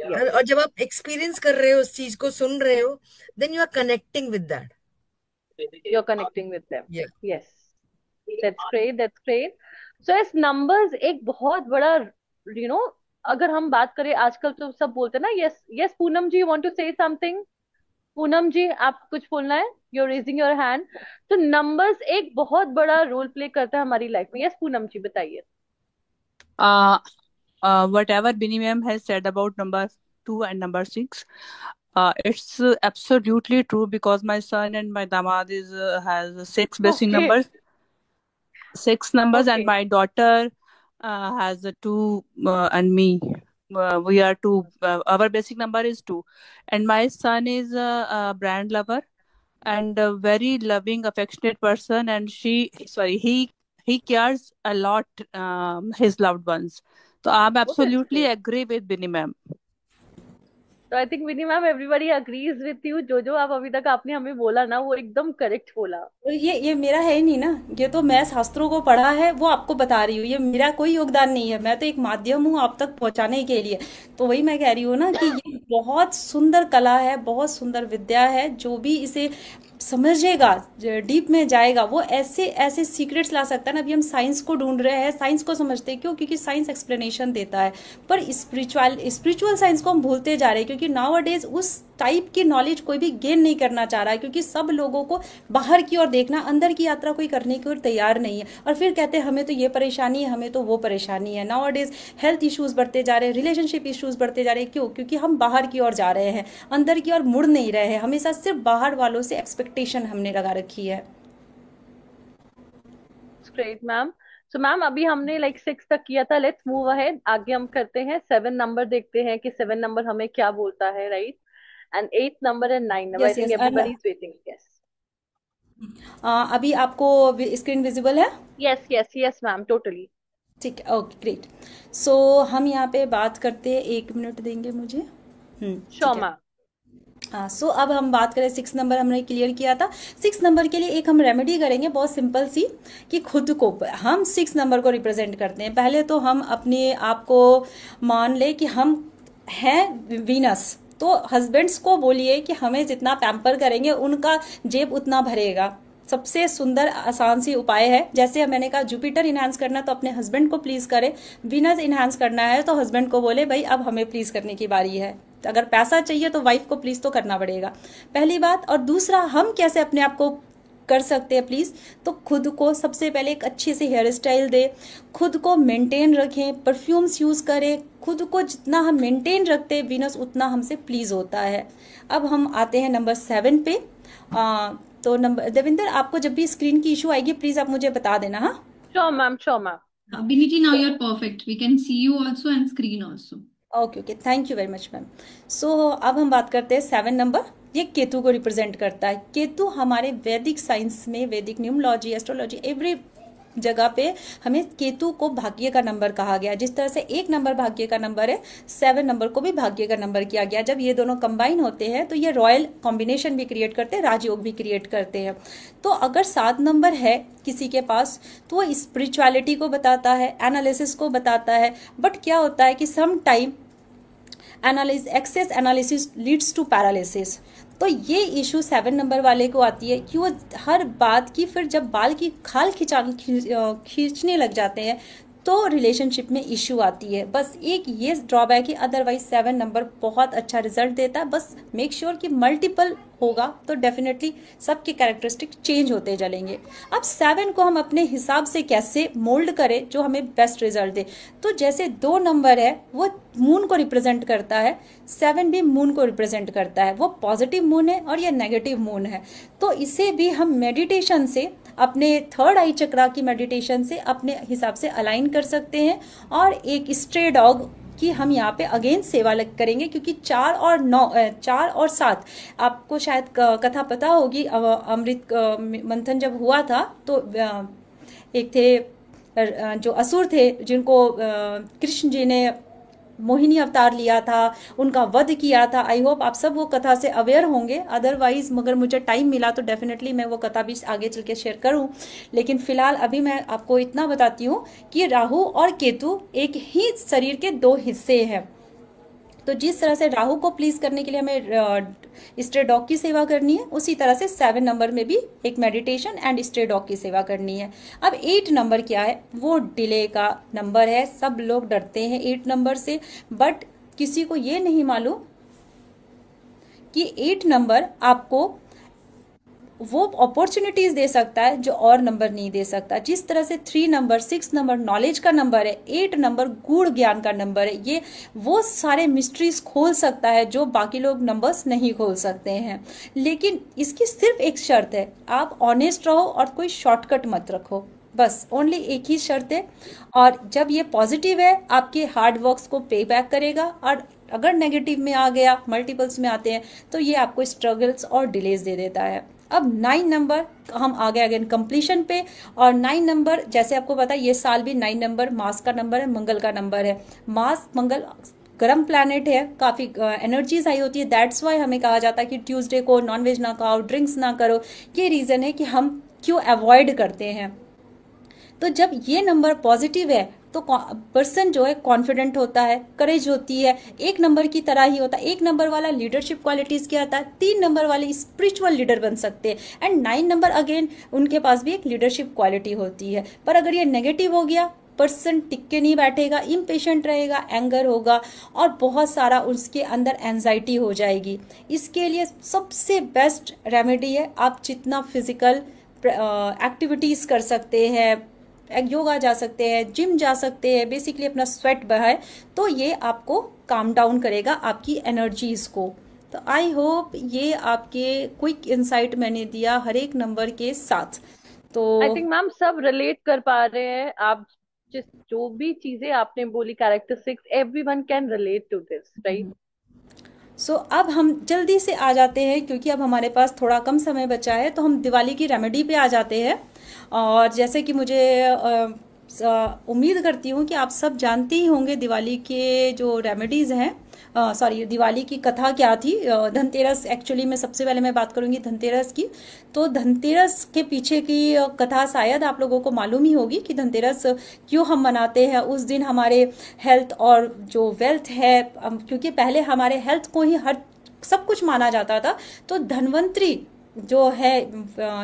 Yes. और जब आप एक्सपीरियंस कर रहे हो, उस चीज को सुन रहे हो, then you are connecting with that. You're connecting with them. Yeah. Yes. That's great. That's great. So yes, numbers एक बहुत बड़ा, you know अगर हम बात करें, आजकल तो सब बोलते हैं ना। Yes yes, Poonam ji, want to say something? Poonam ji, आप कुछ बोलना है? You're raising your hand. तो नंबर्स एक बहुत बड़ा रोल प्ले करता है हमारी लाइफ में। यस पूनम जी, बताइए। Uh, whatever Binny ma'am has said about number 2 and number 6, it's absolutely true because my son and my damad is has six basic okay numbers, six numbers, and okay my daughter has two, and me. We are two. Our basic number is 2, and my son is a brand lover and a very loving, affectionate person, and he cares a lot his loved ones. So I'm वो that's absolutely great. agree with Binny ma'am. तो I think Vini ma'am, everybody agrees with you. जो जो आप अभी तक आपने हमें बोला ना, वो एकदम करेक्ट बोला। तो ये मेरा है ही नहीं ना, ये तो मैं शास्त्रों को पढ़ा है वो आपको बता रही हूँ, ये मेरा कोई योगदान नहीं है, मैं तो एक माध्यम हूँ आप तक पहुंचाने के लिए। तो वही मैं कह रही हूँ ना कि ये बहुत सुंदर कला है, बहुत सुंदर विद्या है। जो भी इसे समझेगा, डीप में जाएगा, वो ऐसे ऐसे सीक्रेट्स ला सकता है ना। अभी हम साइंस को ढूंढ रहे हैं, साइंस को समझते हैं, क्यों? क्योंकि साइंस एक्सप्लेनेशन देता है। पर स्पिरिचुअल साइंस को हम भूलते जा रहे हैं, क्योंकि नाउ अडेज उस टाइप की नॉलेज कोई भी गेन नहीं करना चाह रहा है, क्योंकि सब लोगों को बाहर की ओर देखना, अंदर की यात्रा कोई करने की ओर तैयार नहीं है। और फिर कहते हैं हमें तो ये परेशानी है, हमें तो वो परेशानी है। नाउ अडेज हेल्थ इश्यूज बढ़ते जा रहे हैं, रिलेशनशिप इश्यूज बढ़ते जा रहे हैं। क्यों? क्योंकि हम बाहर की ओर जा रहे हैं, अंदर की ओर मुड़ नहीं रहे हैं। हमेशा सिर्फ बाहर वालों से एक्सपेक्टेशन हमने लगा रखी है। Great ma'am. सो मैम, अभी हमने लाइक 6 तक किया था। लेट्स मूव अहेड, आगे हम करते हैं 7 नंबर, देखते हैं कि 7 नंबर हमें क्या बोलता है, right? And 8 number and 9 number. I yes think yes. Everybody is waiting. Yes अभी आपको स्क्रीन विजिबल है? Yes yes yes ma'am, totally. ठीक है, ओके ग्रेट। सो हम यहाँ पे बात करते हैं, 1 मिनट देंगे मुझे? श्योर ठीक है। मैम। हाँ, सो अब हम बात करें, 6 नंबर हमने क्लियर किया था। 6 नंबर के लिए एक हम रेमेडी करेंगे बहुत सिंपल सी, कि खुद को हम 6 नंबर को रिप्रेजेंट करते हैं। पहले तो हम अपने आप को मान ले कि हम हैं वीनस, तो हस्बैंड्स को बोलिए कि हमें जितना पैम्पर करेंगे उनका जेब उतना भरेगा। सबसे सुंदर आसान सी उपाय है। जैसे मैंने कहा, जुपिटर इनहांस करना तो अपने हस्बैंड को प्लीज करे, वीनस इनहांस करना है तो हस्बैंड को बोले भाई अब हमें प्लीज करने की बारी है। अगर पैसा चाहिए तो वाइफ को प्लीज तो करना पड़ेगा, पहली बात। और दूसरा, हम कैसे अपने आप को कर सकते हैं प्लीज? तो खुद को सबसे पहले एक अच्छी सी हेयर स्टाइल दे, खुद को मेंटेन रखें, परफ्यूम्स यूज करें। खुद को जितना हम मेंटेन रखते हैं, वीनस उतना हमसे प्लीज होता है। अब हम आते हैं नंबर 7 पे। तो नंबर देविंदर, आपको जब भी स्क्रीन की इशू आएगी प्लीज आप मुझे बता देना। हाँ, sure ma'am, sure ma'am. Binity, now you're perfect. We can see you also and screen also. Okay okay, thank you very much ma'am. So अब हम बात करते हैं 7 नंबर। ये केतु को रिप्रेजेंट करता है। केतु हमारे वैदिक साइंस में, वैदिक न्यूमरोलॉजी, एस्ट्रोलॉजी, एवरी जगह पे हमें केतु को भाग्य का नंबर कहा गया। जिस तरह से 1 नंबर भाग्य का नंबर है, 7 नंबर को भी भाग्य का नंबर किया गया। जब ये दोनों कंबाइन होते हैं तो ये रॉयल कॉम्बिनेशन भी क्रिएट करते हैं, राजयोग भी क्रिएट करते हैं। तो अगर 7 नंबर है किसी के पास तो वो स्पिरिचुअलिटी को बताता है, एनालिसिस को बताता है। बट क्या होता है कि some time excess analysis leads to paralysis. तो ये इशू 7 नंबर वाले को आती है कि वो हर बात की फिर जब बाल की खाल खींचने लग जाते हैं तो रिलेशनशिप में इशू आती है। बस एक ये ड्रॉबैक है, अदरवाइज 7 नंबर बहुत अच्छा रिजल्ट देता है। बस मेक श्योर कि मल्टीपल होगा तो डेफिनेटली सबके कैरेक्टरिस्टिक चेंज होते चलेंगे। अब 7 को हम अपने हिसाब से कैसे मोल्ड करें जो हमें बेस्ट रिजल्ट दे। तो जैसे 2 नंबर है वो मून को रिप्रेजेंट करता है, 7 भी मून को रिप्रेजेंट करता है। वो पॉजिटिव मून है और ये नेगेटिव मून है। तो इसे भी हम मेडिटेशन से, अपने थर्ड आई चक्रा की मेडिटेशन से अपने हिसाब से अलाइन कर सकते हैं। और एक स्ट्रे डॉग की हम यहाँ पे अगेन सेवा करेंगे, क्योंकि 4 और 9, 4 और 7 आपको शायद कथा पता होगी। अमृत मंथन जब हुआ था तो एक थे जो असुर थे जिनको कृष्ण जी ने मोहिनी अवतार लिया था, उनका वध किया था। आई होप आप सब वो कथा से अवेयर होंगे। अदरवाइज मगर मुझे टाइम मिला तो डेफिनेटली मैं वो कथा भी आगे चल के शेयर करूं। लेकिन फिलहाल अभी मैं आपको इतना बताती हूँ कि राहु और केतु एक ही शरीर के 2 हिस्से हैं। तो जिस तरह से राहु को प्लीज करने के लिए हमें स्ट्रे डॉग की सेवा करनी है, उसी तरह से 7 नंबर में भी एक मेडिटेशन एंड स्ट्रे डॉग की सेवा करनी है। अब 8 नंबर क्या है, वो डिले का नंबर है। सब लोग डरते हैं 8 नंबर से, बट किसी को ये नहीं मालूम कि 8 नंबर आपको वो अपॉर्चुनिटीज दे सकता है जो और नंबर नहीं दे सकता। जिस तरह से 3 नंबर, 6 नंबर नॉलेज का नंबर है, 8 नंबर गूढ़ ज्ञान का नंबर है। ये वो सारे मिस्ट्रीज खोल सकता है जो बाकी लोग नंबर्स नहीं खोल सकते हैं। लेकिन इसकी सिर्फ एक शर्त है, आप ऑनेस्ट रहो और कोई शॉर्टकट मत रखो। बस ओनली एक ही शर्त है। और जब ये पॉजिटिव है आपके हार्ड वर्क्स को पे बैक करेगा, और अगर नेगेटिव में आ गया, मल्टीपल्स में आते हैं तो ये आपको स्ट्रगल्स और डिलेज दे देता है। अब 9 नंबर हम आ गए अगेन कंप्लीशन पे। और 9 नंबर जैसे आपको पता है ये साल भी 9 नंबर मास का नंबर है, मंगल का नंबर है। मास मंगल गर्म प्लैनेट है, काफी एनर्जीज हाई होती है। दैट्स वाई हमें कहा जाता है कि ट्यूसडे को नॉनवेज ना खाओ, ड्रिंक्स ना करो। ये रीजन है कि हम क्यों अवॉइड करते हैं। तो जब ये नंबर पॉजिटिव है तो पर्सन जो है कॉन्फिडेंट होता है, करेज होती है, 1 नंबर की तरह ही होता है। 1 नंबर वाला लीडरशिप क्वालिटीज क्या आता है, 3 नंबर वाले स्पिरिचुअल लीडर बन सकते हैं। एंड 9 नंबर अगेन उनके पास भी एक लीडरशिप क्वालिटी होती है। पर अगर ये नेगेटिव हो गया, पर्सन टिक के नहीं बैठेगा, इम्पेशेंट रहेगा, एंगर होगा और बहुत सारा उसके अंदर एंजाइटी हो जाएगी। इसके लिए सबसे बेस्ट रेमेडी है, आप जितना फिजिकल एक्टिविटीज कर सकते हैं, योगा जा सकते हैं, जिम जा सकते हैं, बेसिकली अपना स्वेट बहाए तो ये आपको काम डाउन करेगा आपकी एनर्जीज को। तो आई होप ये आपके क्विक इंसाइट मैंने दिया हर एक नंबर के साथ। तो आई थिंक मैम सब रिलेट कर पा रहे हैं। आप जिस जो भी चीजें आपने बोली, characteristics, everyone can relate to this, right. So अब हम जल्दी से आ जाते हैं क्योंकि अब हमारे पास थोड़ा कम समय बचा है, तो हम दिवाली की रेमेडी पे आ जाते हैं। और जैसे कि मुझे उम्मीद करती हूँ कि आप सब जानते ही होंगे दिवाली के जो रेमेडीज हैं, सॉरी दिवाली की कथा क्या थी। धनतेरस, एक्चुअली मैं सबसे पहले मैं बात करूंगी धनतेरस की। तो धनतेरस के पीछे की कथा शायद आप लोगों को मालूम ही होगी कि धनतेरस क्यों हम मनाते हैं। उस दिन हमारे हेल्थ और जो वेल्थ है, क्योंकि पहले हमारे हेल्थ को ही हर सब कुछ माना जाता था, तो धनवंतरी जो है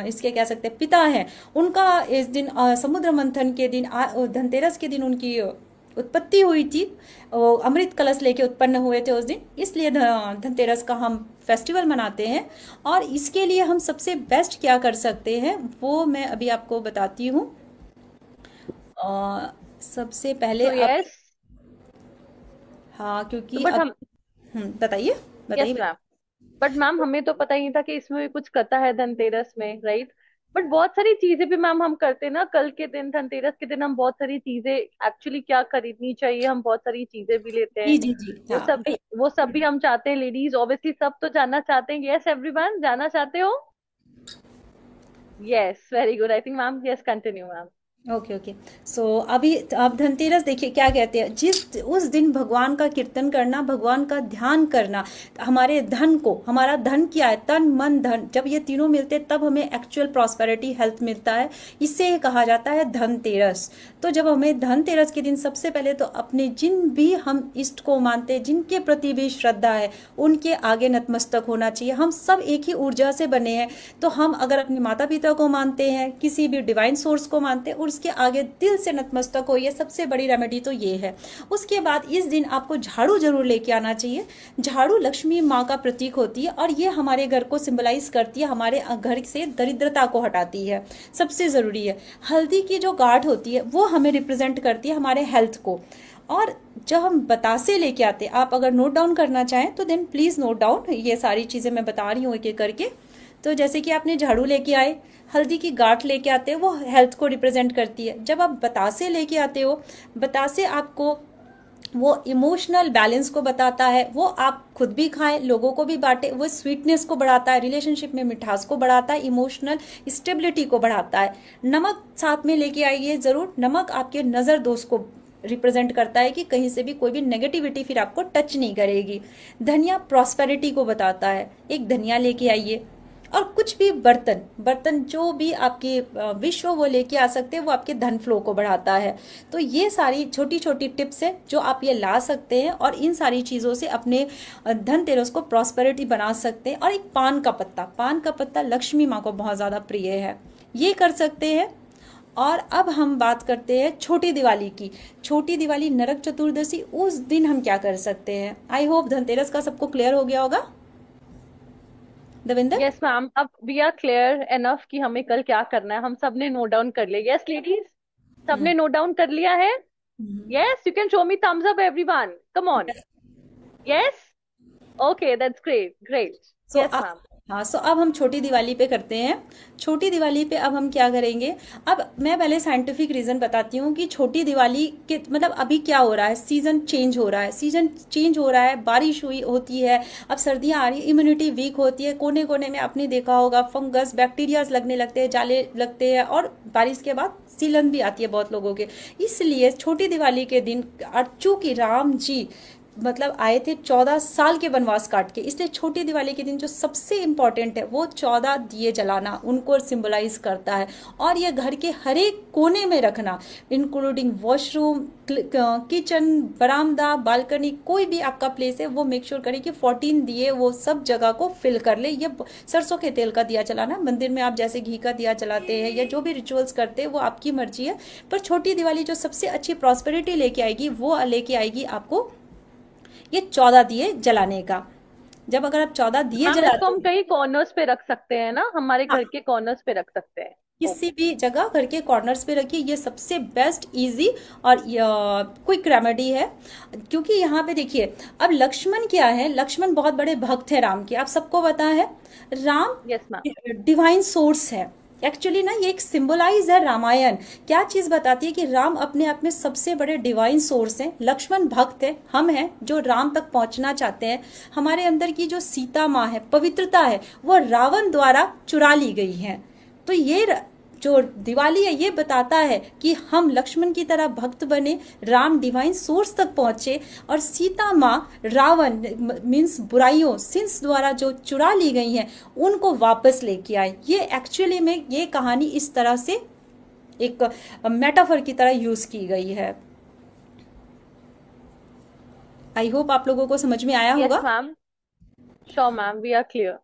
इसके कह सकते हैं पिता है, उनका इस दिन समुद्र मंथन के दिन, धनतेरस के दिन उनकी उत्पत्ति हुई थी। अमृत कलश लेके उत्पन्न हुए थे उस दिन, इसलिए धनतेरस का हम फेस्टिवल मनाते हैं। और इसके लिए हम सबसे बेस्ट क्या कर सकते हैं वो मैं अभी आपको बताती हूँ। सबसे पहले यस, हाँ क्योंकि बट अब हम बताइए यस बताइए। मैम। बट मैम हमें तो पता ही नहीं था कि इसमें भी कुछ करता है धनतेरस में, राइट? बट बहुत सारी चीजें भी मैम हम करते हैं ना, कल के दिन धनतेरस के दिन हम बहुत सारी चीजें, एक्चुअली क्या खरीदनी चाहिए, हम बहुत सारी चीजें भी लेते जी हैं। जी जी, वो हाँ। सब भी वो सब भी हम चाहते हैं, लेडीज ऑब्वियसली सब तो जानना चाहते हैं। यस एवरीवन, जानना चाहते हो? Yes, very good, I think ma'am, yes continue ma'am. Okay okay. So अभी अब धनतेरस देखिए क्या कहते हैं, जिस उस दिन भगवान का कीर्तन करना, भगवान का ध्यान करना, हमारे धन को, हमारा धन क्या है, तन मन धन, जब ये तीनों मिलते हैं तब हमें एक्चुअल प्रॉस्पेरिटी हेल्थ मिलता है। इससे ये कहा जाता है धनतेरस। तो जब हमें धनतेरस के दिन सबसे पहले तो अपने जिन भी हम इष्ट को मानते हैं, जिनके प्रति भी श्रद्धा है, उनके आगे नतमस्तक होना चाहिए। हम सब एक ही ऊर्जा से बने हैं, तो हम अगर अपने माता पिता को मानते हैं, किसी भी डिवाइन सोर्स को मानते हैं, और उसके आगे दिल से नतमस्तक हो, ये सबसे बड़ी रेमेडी तो ये है। उसके बाद इस दिन आपको झाड़ू जरूर लेके आना चाहिए। झाड़ू लक्ष्मी माँ का प्रतीक होती है और ये हमारे घर को सिंबलाइज करती है, हमारे घर से दरिद्रता को हटाती है, सबसे जरूरी है। हल्दी की जो गांठ होती है वो हमें रिप्रेजेंट करती है हमारे हेल्थ को। और जब हम बतासे लेके आते हैं, आप अगर नोट डाउन करना चाहें तो देन प्लीज नोट डाउन, ये सारी चीजें मैं बता रही हूँ एक एक करके। तो जैसे कि आपने झाड़ू लेके आए, हल्दी की गांठ लेके आते हैं, वो हेल्थ को रिप्रेजेंट करती है। जब आप बतासे लेके आते हो, बतासे आपको वो इमोशनल बैलेंस को बताता है, वो आप खुद भी खाएं, लोगों को भी बांटे, वो स्वीटनेस को बढ़ाता है, रिलेशनशिप में मिठास को बढ़ाता है, इमोशनल स्टेबिलिटी को बढ़ाता है। नमक साथ में लेके आइए जरूर। नमक आपके नजर दोष को रिप्रेजेंट करता है कि कहीं से भी कोई भी नेगेटिविटी फिर आपको टच नहीं करेगी। धनिया प्रॉस्पेरिटी को बताता है, एक धनिया लेके आइए। और कुछ भी बर्तन बर्तन जो भी आपके विश हो वो लेके आ सकते हैं, वो आपके धन फ्लो को बढ़ाता है। तो ये सारी छोटी छोटी टिप्स है जो आप ये ला सकते हैं और इन सारी चीज़ों से अपने धनतेरस को प्रॉस्पेरिटी बना सकते हैं। और एक पान का पत्ता लक्ष्मी माँ को बहुत ज़्यादा प्रिय है, ये कर सकते हैं। और अब हम बात करते हैं छोटी दिवाली की। छोटी दिवाली नरक चतुर्दशी, उस दिन हम क्या कर सकते हैं। आई होप धनतेरस का सबको क्लियर हो गया होगा। दविंदर। यस मैम, अब वी आर क्लियर एनफ कि हमें कल क्या करना है, हम सबने नोट डाउन कर लिया। यस लेडीज, हम्म सबने नोट डाउन कर लिया है? Hmm, yes, you can show me thumbs up everyone, come on. yes. Yes, okay, that's great, great. So yes ma'am. हाँ, सो अब हम छोटी दिवाली पे करते हैं। छोटी दिवाली पे अब हम क्या करेंगे। अब मैं पहले साइंटिफिक रीजन बताती हूँ कि छोटी दिवाली के मतलब अभी क्या हो रहा है, सीजन चेंज हो रहा है, सीजन चेंज हो रहा है, बारिश हुई होती है, अब सर्दियाँ आ रही है, इम्यूनिटी वीक होती है, कोने कोने में आपने देखा होगा फंगस बैक्टीरियाज लगने लगते हैं, जाले लगते हैं, और बारिश के बाद सीलन भी आती है बहुत लोगों के। इसलिए छोटी दिवाली के दिन चूंकि राम जी मतलब आए थे 14 साल के वनवास काट के, इसलिए छोटी दिवाली के दिन जो सबसे इम्पोर्टेंट है वो 14 दिए जलाना उनको सिंबलाइज करता है। और ये घर के हर एक कोने में रखना, इंक्लूडिंग वॉशरूम, किचन, बरामदा, बालकनी, कोई भी आपका प्लेस है वो मेक श्योर करें कि 14 दिए वो सब जगह को फिल कर ले। ये सरसों के तेल का दिया जलाना, मंदिर में आप जैसे घी का दिया जलाते हैं या जो भी रिचुअल्स करते हैं वो आपकी मर्जी है। पर छोटी दिवाली जो सबसे अच्छी प्रॉस्पेरिटी लेके आएगी वो लेके आएगी आपको ये 14 दिए जलाने का। जब अगर आप 14 दिए मैम इसको जलाते हम हैं, कहीं कॉर्नर्स पे रख सकते हैं ना, हमारे हाँ, घर के कॉर्नर्स पे रख सकते हैं? किसी ओके। भी जगह घर के कॉर्नर्स पे रखिए, ये सबसे बेस्ट इजी और क्विक रेमेडी है। क्योंकि यहाँ पे देखिए अब लक्ष्मण क्या है, लक्ष्मण बहुत बड़े भक्त है राम के, आप सबको पता है। Ram yes ma'am. Divine source है एक्चुअली ना, ये एक सिंबलाइज है। रामायण क्या चीज बताती है कि राम अपने आप में सबसे बड़े डिवाइन सोर्स हैं, लक्ष्मण भक्त है, हम हैं जो राम तक पहुंचना चाहते हैं। हमारे अंदर की जो सीता माँ है, पवित्रता है, वो रावण द्वारा चुरा ली गई है। तो ये जो दिवाली है ये बताता है कि हम लक्ष्मण की तरह भक्त बने, राम डिवाइन सोर्स तक पहुंचे, और सीता माँ रावण मीन्स बुराइयों सिंस द्वारा जो चुरा ली गई हैं उनको वापस लेके आए। ये एक्चुअली में ये कहानी इस तरह से एक मेटाफर की तरह यूज की गई है। आई होप आप लोगों को समझ में आया यस होगा। Ma'am, sure ma'am, we are clear.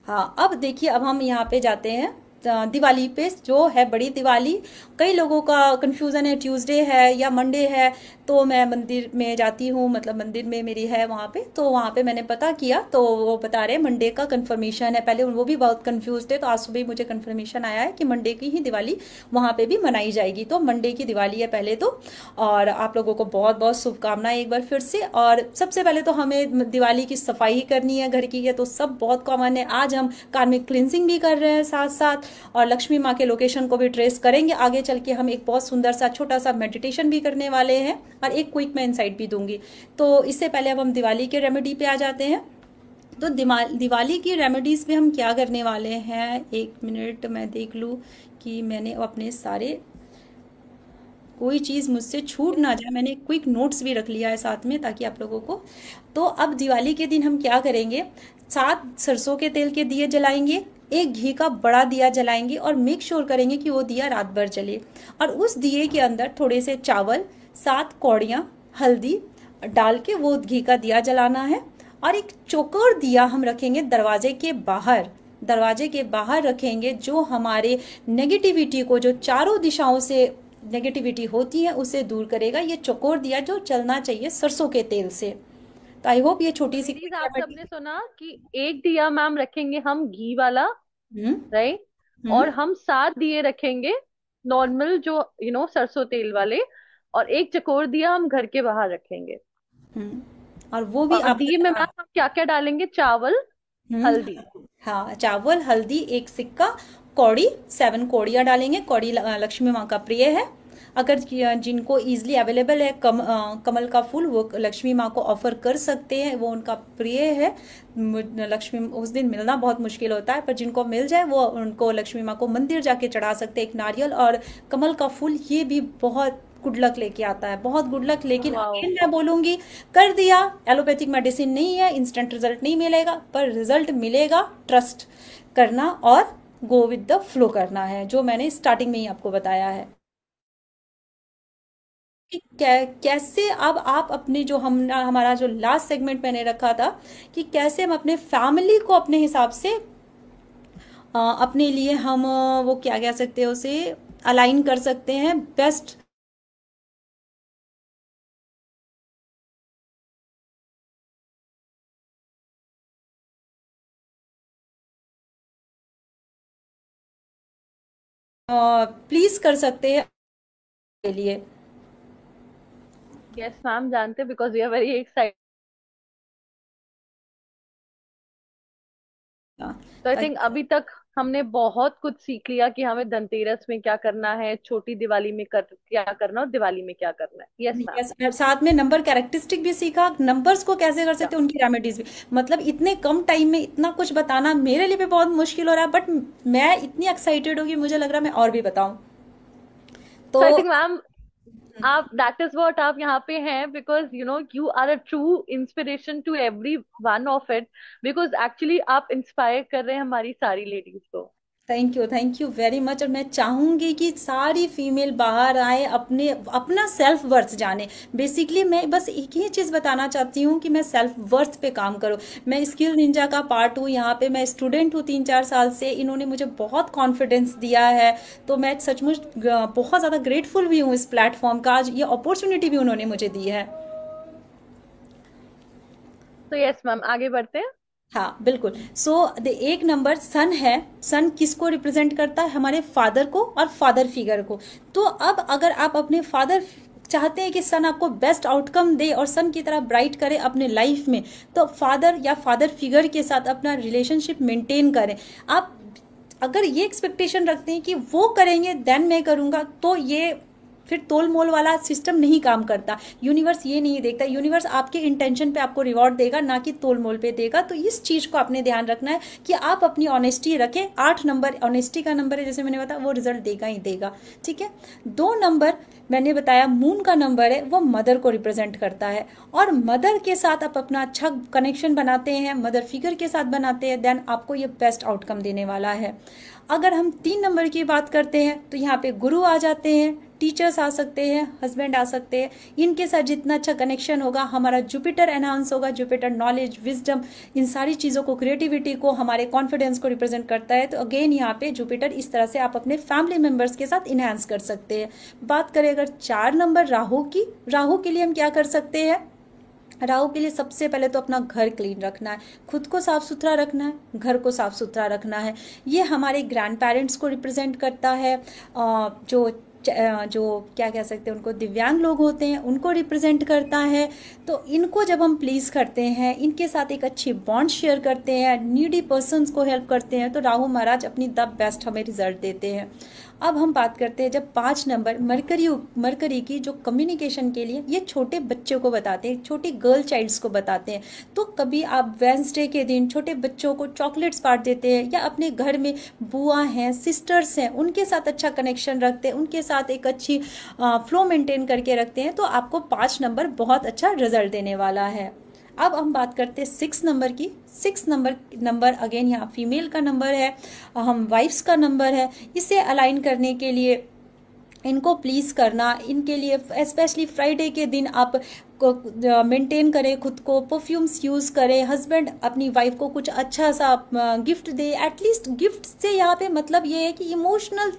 हाँ, अब देखिए अब हम यहाँ पे जाते हैं दिवाली पे जो है बड़ी दिवाली, कई लोगों का कंफ्यूजन है ट्यूसडे है या मंडे है, तो मैं मंदिर में जाती हूँ, मतलब मंदिर में मेरी है वहाँ पे, तो वहाँ पे मैंने पता किया तो वो बता रहे मंडे का कंफर्मेशन है। पहले वो भी बहुत कंफ्यूज थे, तो आज सुबह मुझे कंफर्मेशन आया है कि मंडे की ही दिवाली वहाँ पे भी मनाई जाएगी। तो मंडे की दिवाली है पहले तो। और आप लोगों को बहुत बहुत शुभकामनाएं एक बार फिर से। और सबसे पहले तो हमें दिवाली की सफाई करनी है घर की, है तो सब बहुत कॉमन है। आज हम कार्मिक क्लिनजिंग भी कर रहे हैं साथ साथ, और लक्ष्मी माँ के लोकेशन को भी ट्रेस करेंगे। आगे चल के हम एक बहुत सुंदर सा छोटा सा मेडिटेशन भी करने वाले हैं, और एक क्विक मैं इनसाइट भी दूंगी। तो इससे पहले अब हम दिवाली के रेमेडी पे आ जाते हैं। तो दिवाली की रेमेडीज में हम क्या करने वाले हैं, एक मिनट मैं देख लूँ कि मैंने अपने सारे, कोई चीज़ मुझसे छूट ना जाए। मैंने क्विक नोट्स भी रख लिया है साथ में ताकि आप लोगों को। तो अब दिवाली के दिन हम क्या करेंगे, 7 सरसों के तेल के दिए जलाएंगे, एक घी का बड़ा दिया जलाएंगे, और मेक श्योर करेंगे कि वो दिया रात भर जले। और उस दिए के अंदर थोड़े से चावल, 7 कौड़ियाँ हल्दी डाल के वो घी का दिया जलाना है। और एक चौकोर दिया हम रखेंगे दरवाजे के बाहर, दरवाजे के बाहर रखेंगे, जो हमारे नेगेटिविटी को, जो चारों दिशाओं से नेगेटिविटी होती है, उसे दूर करेगा। ये चौकोर दिया जो चलना चाहिए सरसों के तेल से। तो आई होप ये छोटी सी प्लीज आप सबने सुना कि एक दिया मैम रखेंगे हम घी वाला, हम्म राइट, और हम्म हम 7 दिए रखेंगे नॉर्मल जो सरसों तेल वाले, और एक चकोर दिया हम घर के बाहर रखेंगे। और वो भी और आप, दिए में मैम हम क्या क्या डालेंगे, चावल, हल्दी। हाँ चावल हल्दी, एक सिक्का, कौड़ी, 7 कौड़ियाँ डालेंगे। कौड़ी लक्ष्मी माँ का प्रिय है। अगर जिनको इजीली अवेलेबल है कमल का फूल, वो लक्ष्मी माँ को ऑफर कर सकते हैं, वो उनका प्रिय है। लक्ष्मी उस दिन मिलना बहुत मुश्किल होता है, पर जिनको मिल जाए वो उनको लक्ष्मी माँ को मंदिर जाके चढ़ा सकते हैं एक नारियल और कमल का फूल। ये भी बहुत गुड लक लेके आता है, बहुत गुड लक। लेकिन वाओ, अगेन मैं बोलूंगी, कर दिया, एलोपैथिक मेडिसिन नहीं है, इंस्टेंट रिजल्ट नहीं मिलेगा, पर रिजल्ट मिलेगा। ट्रस्ट करना और गो विद द फ्लो करना है, जो मैंने स्टार्टिंग में ही आपको बताया है कि कैसे अब आप अपने जो हमारा जो लास्ट सेगमेंट मैंने रखा था कि कैसे हम अपने फैमिली को अपने हिसाब से अपने लिए हम वो क्या कह सकते हैं, उसे अलाइन कर सकते हैं बेस्ट। प्लीज कर सकते हैं के लिए। यस मैम जानते, because we are very excited. तो आई थिंक अभी तक हमने बहुत कुछ सीख लिया कि हमें धनतेरस में क्या करना है, छोटी दिवाली में क्या करना, और दिवाली में क्या करना है। Yes ma'am. yes, साथ में नंबर कैरेक्टरिस्टिक भी सीखा, नंबर्स को कैसे कर सकते हैं, उनकी रेमेडीज भी। मतलब इतने कम टाइम में इतना कुछ बताना मेरे लिए भी बहुत मुश्किल हो रहा है, बट मैं इतनी एक्साइटेड हूँ कि मुझे लग रहा है मैं और भी बताऊं। तो आई तो थिंक मैम आप, दैट इज व्हाट आप यहाँ पे हैं, because you are a true inspiration to every one of it, because actually आप इंस्पायर कर रहे हैं हमारी सारी लेडीज को। Thank you very much. और मैं चाहूंगी कि सारी फीमेल बाहर आए, अपने अपना सेल्फ वर्थ जाने। बेसिकली मैं बस एक ही चीज बताना चाहती हूँ कि मैं सेल्फ वर्थ पे काम करूँ। मैं स्किल निंजा का पार्ट हूँ, यहाँ पे मैं स्टूडेंट हूँ 3-4 साल से। इन्होंने मुझे बहुत कॉन्फिडेंस दिया है, तो मैं सचमुच बहुत ज्यादा ग्रेटफुल भी हूँ इस प्लेटफॉर्म का। आज ये अपॉर्चुनिटी भी उन्होंने मुझे दी है। तो यस मैम आगे बढ़ते हैं। हाँ बिल्कुल। सो एक नंबर सन है। सन किसको रिप्रेजेंट करता है, हमारे फादर को और फादर फिगर को। तो अब अगर आप अपने फादर चाहते हैं कि सन आपको बेस्ट आउटकम दे और सन की तरह ब्राइट करे अपने लाइफ में, तो फादर या फादर फिगर के साथ अपना रिलेशनशिप मेंटेन करें। आप अगर ये एक्सपेक्टेशन रखते हैं कि वो करेंगे देन मैं करूंगा, तो ये फिर तोल मोल वाला सिस्टम नहीं काम करता। यूनिवर्स ये नहीं देखता, यूनिवर्स आपके इंटेंशन पे आपको रिवॉर्ड देगा, ना कि तोल मोल पे देगा। तो इस चीज को आपने ध्यान रखना है कि आप अपनी ऑनेस्टी रखें। 8 नंबर ऑनेस्टी का नंबर है, जैसे मैंने बताया, वो रिजल्ट देगा ही देगा। ठीक है। 2 नंबर मैंने बताया मून का नंबर है, वो मदर को रिप्रेजेंट करता है। और मदर के साथ आप अपना अच्छा कनेक्शन बनाते हैं, मदर फिगर के साथ बनाते हैं, देन आपको ये बेस्ट आउटकम देने वाला है। अगर हम 3 नंबर की बात करते हैं तो यहाँ पे गुरु आ जाते हैं, टीचर्स आ सकते हैं, हस्बैंड आ सकते हैं। इनके साथ जितना अच्छा कनेक्शन होगा, हमारा जुपिटर एनहांस होगा। जुपिटर नॉलेज, विजडम, इन सारी चीज़ों को, क्रिएटिविटी को, हमारे कॉन्फिडेंस को रिप्रेजेंट करता है। तो अगेन यहाँ पे जुपिटर इस तरह से आप अपने फैमिली मेंबर्स के साथ इन्हांस कर सकते हैं। बात करें अगर 4 नंबर राहु की, राहु के लिए हम क्या कर सकते हैं? राहु के लिए सबसे पहले तो अपना घर क्लीन रखना है, खुद को साफ सुथरा रखना है, घर को साफ सुथरा रखना है। ये हमारे ग्रैंड पेरेंट्स को रिप्रेजेंट करता है। जो क्या कह सकते हैं, उनको दिव्यांग लोग होते हैं, उनको रिप्रेजेंट करता है। तो इनको जब हम प्लीज़ करते हैं, इनके साथ एक अच्छी बॉन्ड शेयर करते हैं, नीडी पर्सन्स को हेल्प करते हैं, तो राहु महाराज अपनी द बेस्ट हमें रिजल्ट देते हैं। अब हम बात करते हैं जब 5 नंबर मरकरी की, जो कम्युनिकेशन के लिए, ये छोटे बच्चों को बताते हैं, छोटी गर्ल चाइल्ड्स को बताते हैं। तो कभी आप वेंसडे के दिन छोटे बच्चों को चॉकलेट्स बांट देते हैं, या अपने घर में बुआ हैं, सिस्टर्स हैं, उनके साथ अच्छा कनेक्शन रखते हैं, उनके साथ एक अच्छी फ्लो मेंटेन करके रखते हैं, तो आपको 5 नंबर बहुत अच्छा रिजल्ट देने वाला है। अब हम बात करते हैं 6 नंबर की। 6 नंबर अगेन यहाँ फीमेल का नंबर है, हम वाइफ्स का नंबर है। इसे अलाइन करने के लिए, इनको प्लीज़ करना, इनके लिए स्पेशली फ्राइडे के दिन आप मेंटेन करें खुद को, परफ्यूम्स यूज़ करें, हस्बैंड अपनी वाइफ को कुछ अच्छा सा गिफ्ट दे। एटलीस्ट गिफ्ट से यहाँ पे मतलब ये है कि इमोशनल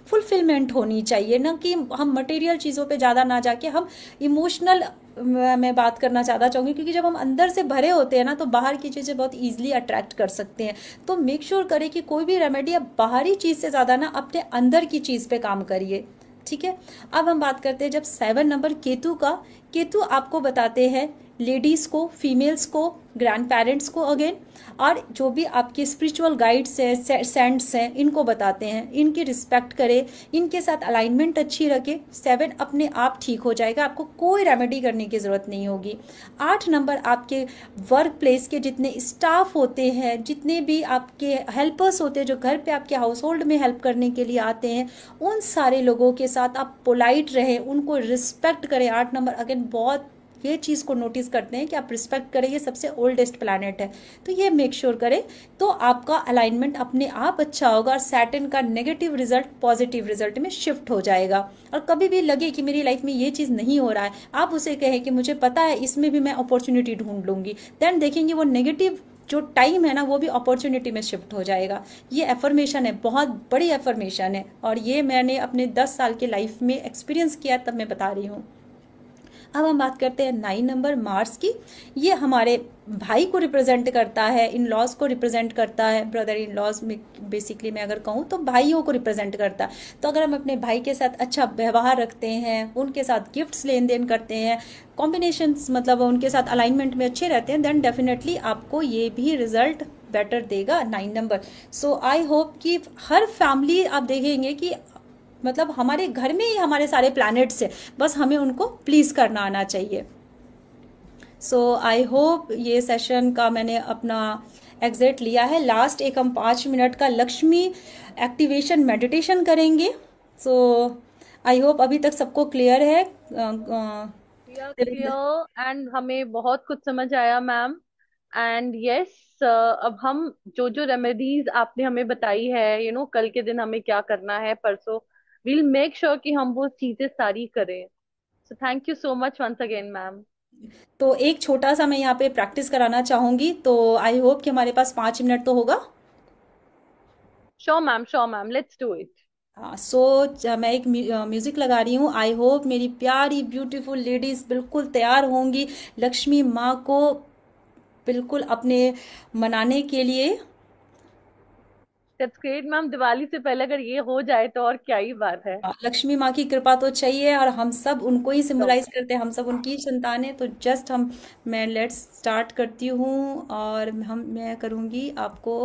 फुलफिलमेंट होनी चाहिए, ना कि हम मटेरियल चीज़ों पे ज़्यादा ना जाके हम इमोशनल मैं बात करना ज़्यादा चाहूँगी, क्योंकि जब हम अंदर से भरे होते हैं ना, तो बाहर की चीज़ें बहुत ईजिली अट्रैक्ट कर सकते हैं। तो मेक श्योर करें कि कोई भी रेमेडी आप बाहरी चीज़ से ज़्यादा ना अपने अंदर की चीज़ पे काम करिए, ठीक है। अब हम बात करते हैं जब 7 नंबर केतु का। केतु आपको बताते हैं लेडीज़ को, फीमेल्स को, ग्रैंड पेरेंट्स को अगेन, और जो भी आपके स्पिरिचुअल गाइड्स हैं, सेंट्स हैं, इनको बताते हैं। इनकी रिस्पेक्ट करें, इनके साथ अलाइनमेंट अच्छी रखें। 7 अपने आप ठीक हो जाएगा, आपको कोई रेमेडी करने की ज़रूरत नहीं होगी। 8 नंबर आपके वर्क प्लेस के जितने स्टाफ होते हैं, जितने भी आपके हेल्पर्स होते हैं, जो घर पे आपके हाउस होल्ड में हेल्प करने के लिए आते हैं, उन सारे लोगों के साथ आप पोलाइट रहें, उनको रिस्पेक्ट करें। 8 नंबर अगेन बहुत ये चीज़ को नोटिस करते हैं कि आप रिस्पेक्ट करें, ये सबसे ओल्डेस्ट प्लैनेट है, तो ये मेक श्योर करें, तो आपका अलाइनमेंट अपने आप अच्छा होगा और सैटर्न का नेगेटिव रिजल्ट पॉजिटिव रिजल्ट में शिफ्ट हो जाएगा। और कभी भी लगे कि मेरी लाइफ में ये चीज़ नहीं हो रहा है, आप उसे कहें कि मुझे पता है इसमें भी मैं अपॉर्चुनिटी ढूंढ लूंगी, देन देखेंगे वो नेगेटिव जो टाइम है ना, वो भी अपॉर्चुनिटी में शिफ्ट हो जाएगा। ये एफर्मेशन है, बहुत बड़ी एफर्मेशन है, और ये मैंने अपने 10 साल के लाइफ में एक्सपीरियंस किया, तब मैं बता रही हूँ। अब हम बात करते हैं 9 नंबर मार्स की। ये हमारे भाई को रिप्रेजेंट करता है, इन लॉज को रिप्रेजेंट करता है, ब्रदर इन लॉज में बेसिकली मैं अगर कहूँ तो भाइयों को रिप्रेजेंट करता है। तो अगर हम अपने भाई के साथ अच्छा व्यवहार रखते हैं, उनके साथ गिफ्ट्स लेन देन करते हैं, कॉम्बिनेशंस मतलब उनके साथ अलाइनमेंट में अच्छे रहते हैं, देन डेफिनेटली आपको ये भी रिजल्ट बेटर देगा 9 नंबर। सो आई होप कि हर फैमिली आप देखेंगे कि मतलब हमारे घर में ही हमारे सारे प्लैनेट्स हैं, बस हमें उनको प्लीज करना आना चाहिए। सो आई होप ये सेशन का मैंने अपना एग्जिट लिया है। लास्ट एक हम 5 मिनट का लक्ष्मी एक्टिवेशन मेडिटेशन करेंगे। सो आई होप अभी तक सबको क्लियर है। क्लियर एंड हमें बहुत कुछ समझ आया मैम। एंड यस, अब हम जो जो रेमेडीज आपने हमें बताई है, कल के दिन हमें क्या करना है, परसों we'll मेक श्योर कि हम वो चीजें सारी करें। So thank you so much once again ma'am. तो एक छोटा सा मैं यहाँ पे प्रैक्टिस कराना चाहूंगी, तो आई होप कि हमारे पास 5 मिनट तो होगा। Sure ma'am, let's do it. हाँ, मैं एक म्यूजिक लगा रही हूँ। आई होप मेरी प्यारी ब्यूटीफुल लेडीज बिल्कुल तैयार होंगी लक्ष्मी माँ को बिल्कुल अपने मनाने के लिए। दैट्स ग्रेट मैम, दिवाली से पहले अगर ये हो जाए तो और क्या ही बात है। लक्ष्मी माँ की कृपा तो चाहिए, और हम सब उनको ही सिंबलाइज करते हैं, हम सब उनकी संतान है। तो जस्ट मैं लेट्स स्टार्ट करती हूँ, और मैं करूँगी आपको।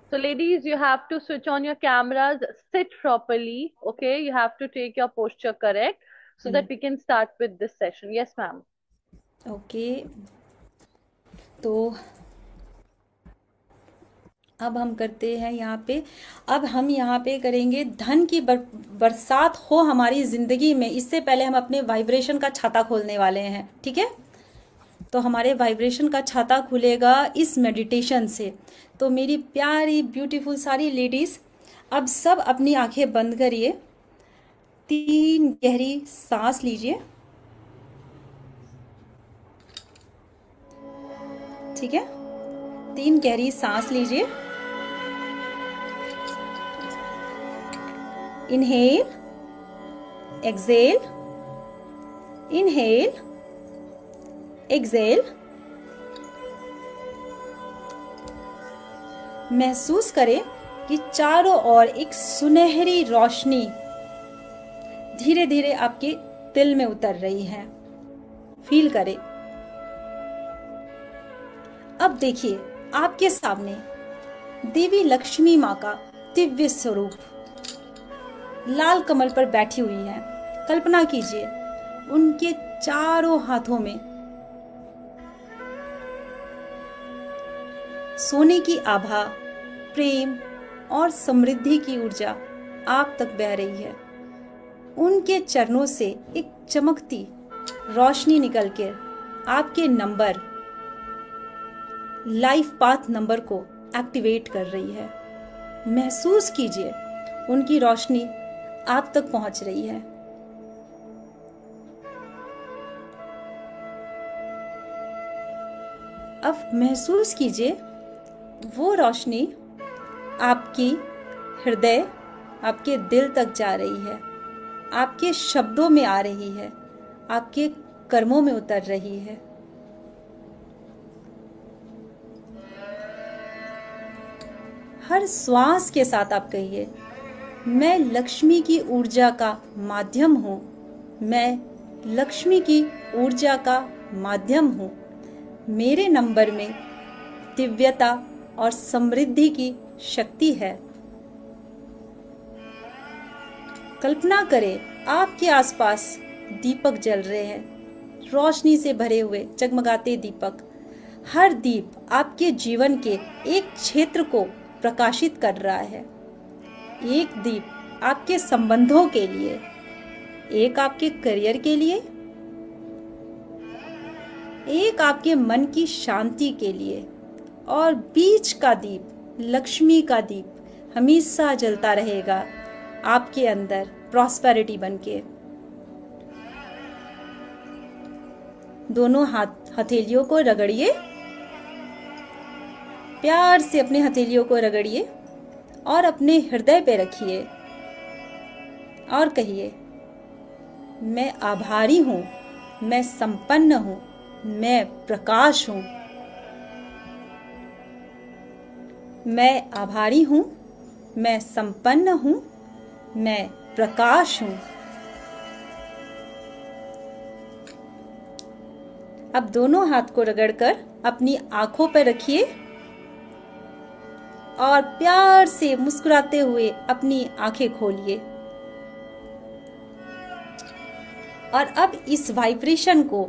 So ladies, you have to switch on your cameras, sit properly, okay? You have to take your posture correct so that we can start with this session. Yes, ma'am. Okay, तो अब हम करते हैं यहाँ पे, अब हम यहाँ पे करेंगे धन की बरसात हो हमारी जिंदगी में। इससे पहले हम अपने वाइब्रेशन का छाता खोलने वाले हैं, ठीक है। तो हमारे वाइब्रेशन का छाता खुलेगा इस मेडिटेशन से। तो मेरी प्यारी ब्यूटीफुल सारी लेडीज अब सब अपनी आंखें बंद करिए, 3 गहरी सांस लीजिए। ठीक है, 3 गहरी सांस लीजिए। Inhale, exhale, inhale, exhale. महसूस करें कि चारों ओर एक सुनहरी रोशनी धीरे धीरे आपके दिल में उतर रही है। फील करें। अब देखिए आपके सामने देवी लक्ष्मी माँ का दिव्य स्वरूप लाल कमल पर बैठी हुई है। कल्पना कीजिए उनके चारों हाथों में सोने की आभा, प्रेम और समृद्धि की ऊर्जा आप तक बह रही है। उनके चरणों से एक चमकती रोशनी निकलकर आपके नंबर, लाइफ पाथ नंबर को एक्टिवेट कर रही है। महसूस कीजिए उनकी रोशनी आप तक पहुंच रही है। अब महसूस कीजिए वो रोशनी आपकी हृदय, आपके दिल तक जा रही है, आपके शब्दों में आ रही है, आपके कर्मों में उतर रही है। हर श्वास के साथ आप कहिए, मैं लक्ष्मी की ऊर्जा का माध्यम हूँ। मैं लक्ष्मी की ऊर्जा का माध्यम हूँ। मेरे नंबर में दिव्यता और समृद्धि की शक्ति है। कल्पना करें आपके आसपास दीपक जल रहे हैं, रोशनी से भरे हुए चमगाते दीपक। हर दीप आपके जीवन के एक क्षेत्र को प्रकाशित कर रहा है। एक दीप आपके संबंधों के लिए, एक आपके करियर के लिए, एक आपके मन की शांति के लिए, और बीच का दीप, लक्ष्मी का दीप हमेशा जलता रहेगा आपके अंदर प्रॉस्पेरिटी बनके। दोनों हथेलियों को रगड़िए, प्यार से अपने हथेलियों को रगड़िए और अपने हृदय पे रखिए और कहिए, मैं आभारी हूं, मैं संपन्न हूं, मैं प्रकाश हूं। मैं आभारी हूं, मैं संपन्न हूं, मैं प्रकाश हूं। अब दोनों हाथ को रगड़कर अपनी आंखों पर रखिए और प्यार से मुस्कुराते हुए अपनी आंखें खोलिए। और अब इस वाइब्रेशन को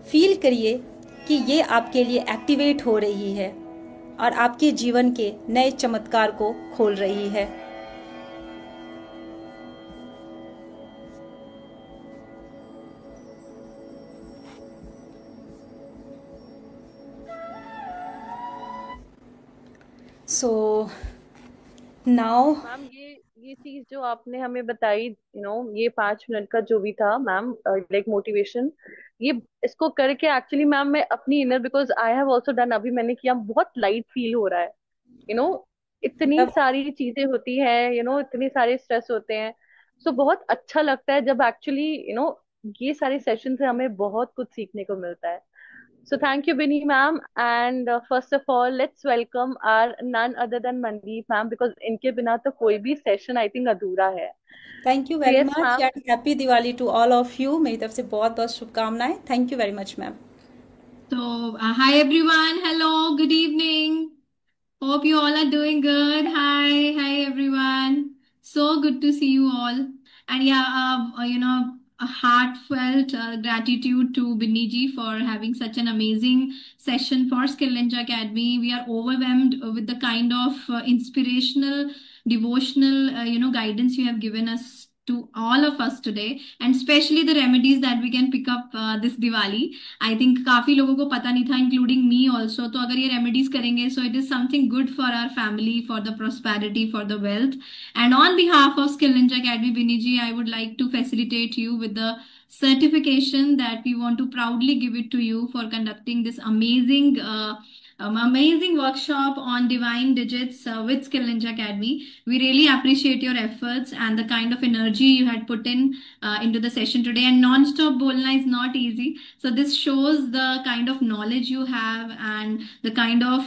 फील करिए कि ये आपके लिए एक्टिवेट हो रही है और आपके जीवन के नए चमत्कार को खोल रही है। सो नाउ मैम ये चीज जो आपने हमें बताई, ये 5 मिनट का जो भी था मैम, लाइक मोटिवेशन, ये इसको करके एक्चुअली मैम मैं अपनी inner, because I have also done, अभी मैंने किया, बहुत लाइट फील हो रहा है। यू नो इतनी अब सारी चीजें होती हैं, इतने सारे स्ट्रेस होते हैं। सो बहुत अच्छा लगता है जब एक्चुअली ये सारे सेशन से हमें बहुत कुछ सीखने को मिलता है। So thank you, Binny ma'am. And first of all, let's welcome our none other than Mandeep ma'am, because इनके बिना तो कोई भी सेशन आई थिंक अधूरा है। Thank you So very yes much ma'am. And happy Diwali to all of you. मेरी तरफ से बहुत बहुत शुभकामनाएं। Thank you very much ma'am. So, hi everyone. Hello, good evening. Hope you all are doing good. Hi everyone. So good to see you all. And yeah, a heartfelt gratitude to Binny ji for having such an amazing session for Skill Ninja Academy. We are overwhelmed with the kind of inspirational, devotional, guidance you have given us to all of us today, and especially the remedies that we can pick up this Diwali. I think काफी लोगों को पता नहीं था, including me also. तो अगर ये remedies करेंगे, so it is something good for our family, for the prosperity, for the wealth. And on behalf of Skill Ninja Academy, Vinny ji, I would like to facilitate you with the certification that we want to proudly give it to you for conducting this amazing workshop on divine digits with Skill Ninja Academy. We really appreciate your efforts and the kind of energy you had put in into the session today. And non-stop bolna is not easy. So this shows the kind of knowledge you have and the kind of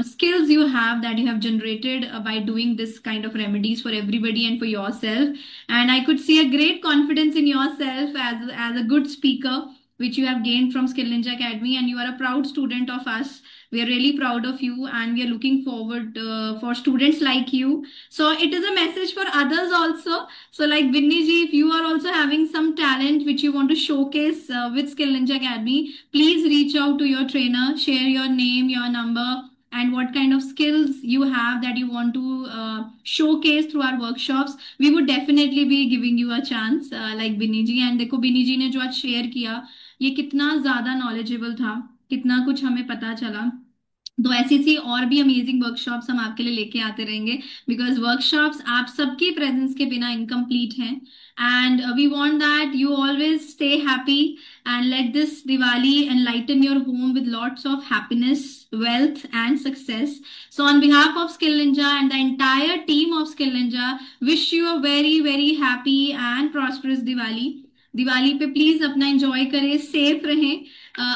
skills you have that you have generated by doing this kind of remedies for everybody and for yourself. And I could see a great confidence in yourself as a good speaker, which you have gained from Skill Ninja Academy, and you are a proud student of us. We are really proud of you, and we are looking forward for students like you. So it is a message for others also. So like Vinny ji, if you are also having some talent which you want to showcase with Skill Ninja Academy, please reach out to your trainer, share your name, your number, and what kind of skills you have that you want to showcase through our workshops. We would definitely be giving you a chance like Vinny ji. And देखो Vinny ji ने जो आज share किया, ये कितना ज्यादा knowledgeable था, कितना कुछ हमें पता चला. तो ऐसी सी और भी अमेजिंग वर्कशॉप्स हम आपके लिए लेके आते रहेंगे, बिकॉज वर्कशॉप्स आप सबकी प्रेजेंस के बिना इनकम्प्लीट हैं. And we want that you always stay happy and let this Diwali enlighten your home with lots of happiness, wealth, and success. So, on behalf of Skill Ninja and the entire team of Skill Ninja, wish you a very, very happy and prosperous Diwali. Diwali पे please अपना enjoy करें, safe रहें,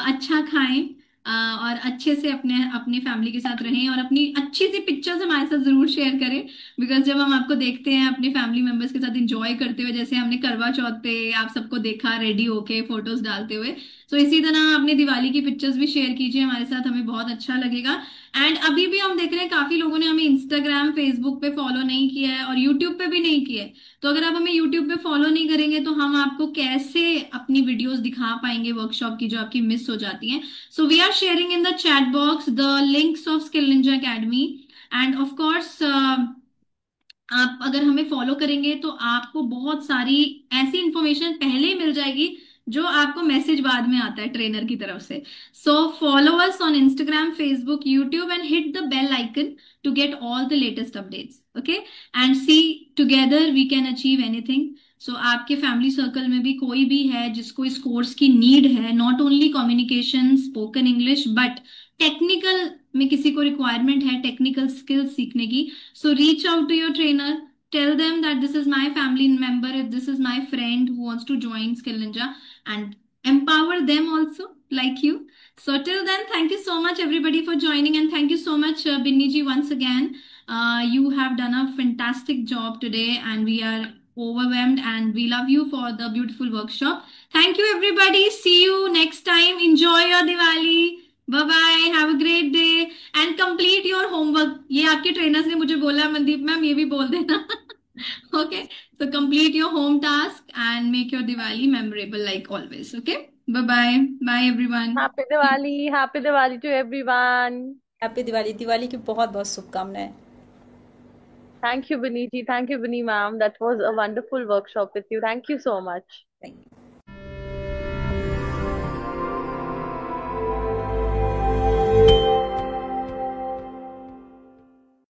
अच्छा खाएं, और अच्छे से अपने अपने फैमिली के साथ रहें, और अपनी अच्छी सी पिक्चर्स हमारे साथ जरूर शेयर करें. बिकॉज जब हम आपको देखते हैं अपने फैमिली मेंबर्स के साथ एंजॉय करते हुए, जैसे हमने करवा चौथ पे आप सबको देखा रेडी होके फोटोज डालते हुए, तो इसी तरह अपने दिवाली की पिक्चर्स भी शेयर कीजिए हमारे साथ, हमें बहुत अच्छा लगेगा. एंड अभी भी हम देख रहे हैं काफी लोगों ने हमें इंस्टाग्राम फेसबुक पे फॉलो नहीं किया है और यूट्यूब पे भी नहीं किया है. तो अगर आप हमें यूट्यूब पे फॉलो नहीं करेंगे तो हम आपको कैसे अपनी वीडियोस दिखा पाएंगे वर्कशॉप की जो आपकी मिस हो जाती हैं. So we are sharing in the chat box the links of Skill Ninja Academy, and of course आप अगर हमें फॉलो करेंगे तो आपको बहुत सारी ऐसी इंफॉर्मेशन पहले ही मिल जाएगी जो आपको मैसेज बाद में आता है ट्रेनर की तरफ से. So follow us on Instagram, Facebook, YouTube, and hit the bell icon to get all the latest updates. Okay, and see together we can achieve anything. So आपके फैमिली सर्कल में भी कोई भी है जिसको इस कोर्स की नीड है, not only communication, spoken English, but technical में किसी को रिक्वायरमेंट है टेक्निकल स्किल्स सीखने की, so reach out to your trainer, tell them that this is my family member, if this is my friend who wants to join Skill Ninja, and empower them also like you. So till then, thank you so much everybody for joining, and thank you so much Binni ji once again. You have done a fantastic job today, and we are overwhelmed, and we love you for the beautiful workshop. Thank you everybody, see you next time, enjoy your Diwali. Bye bye, have a great day and complete your homework. ये आपके trainers ने मुझे बोला, Mandeep ma'am ये भी बोल देना. Okay, so complete your home task and make your Diwali memorable like always. Okay, bye bye, bye everyone. Happy Diwali to everyone. Happy Diwali. Diwali की बहुत बहुत शुभकामनाएं. Thank you, Vinny ji. Thank you, Vinny ma'am. That was a wonderful workshop with you. Thank you so much. Thank you.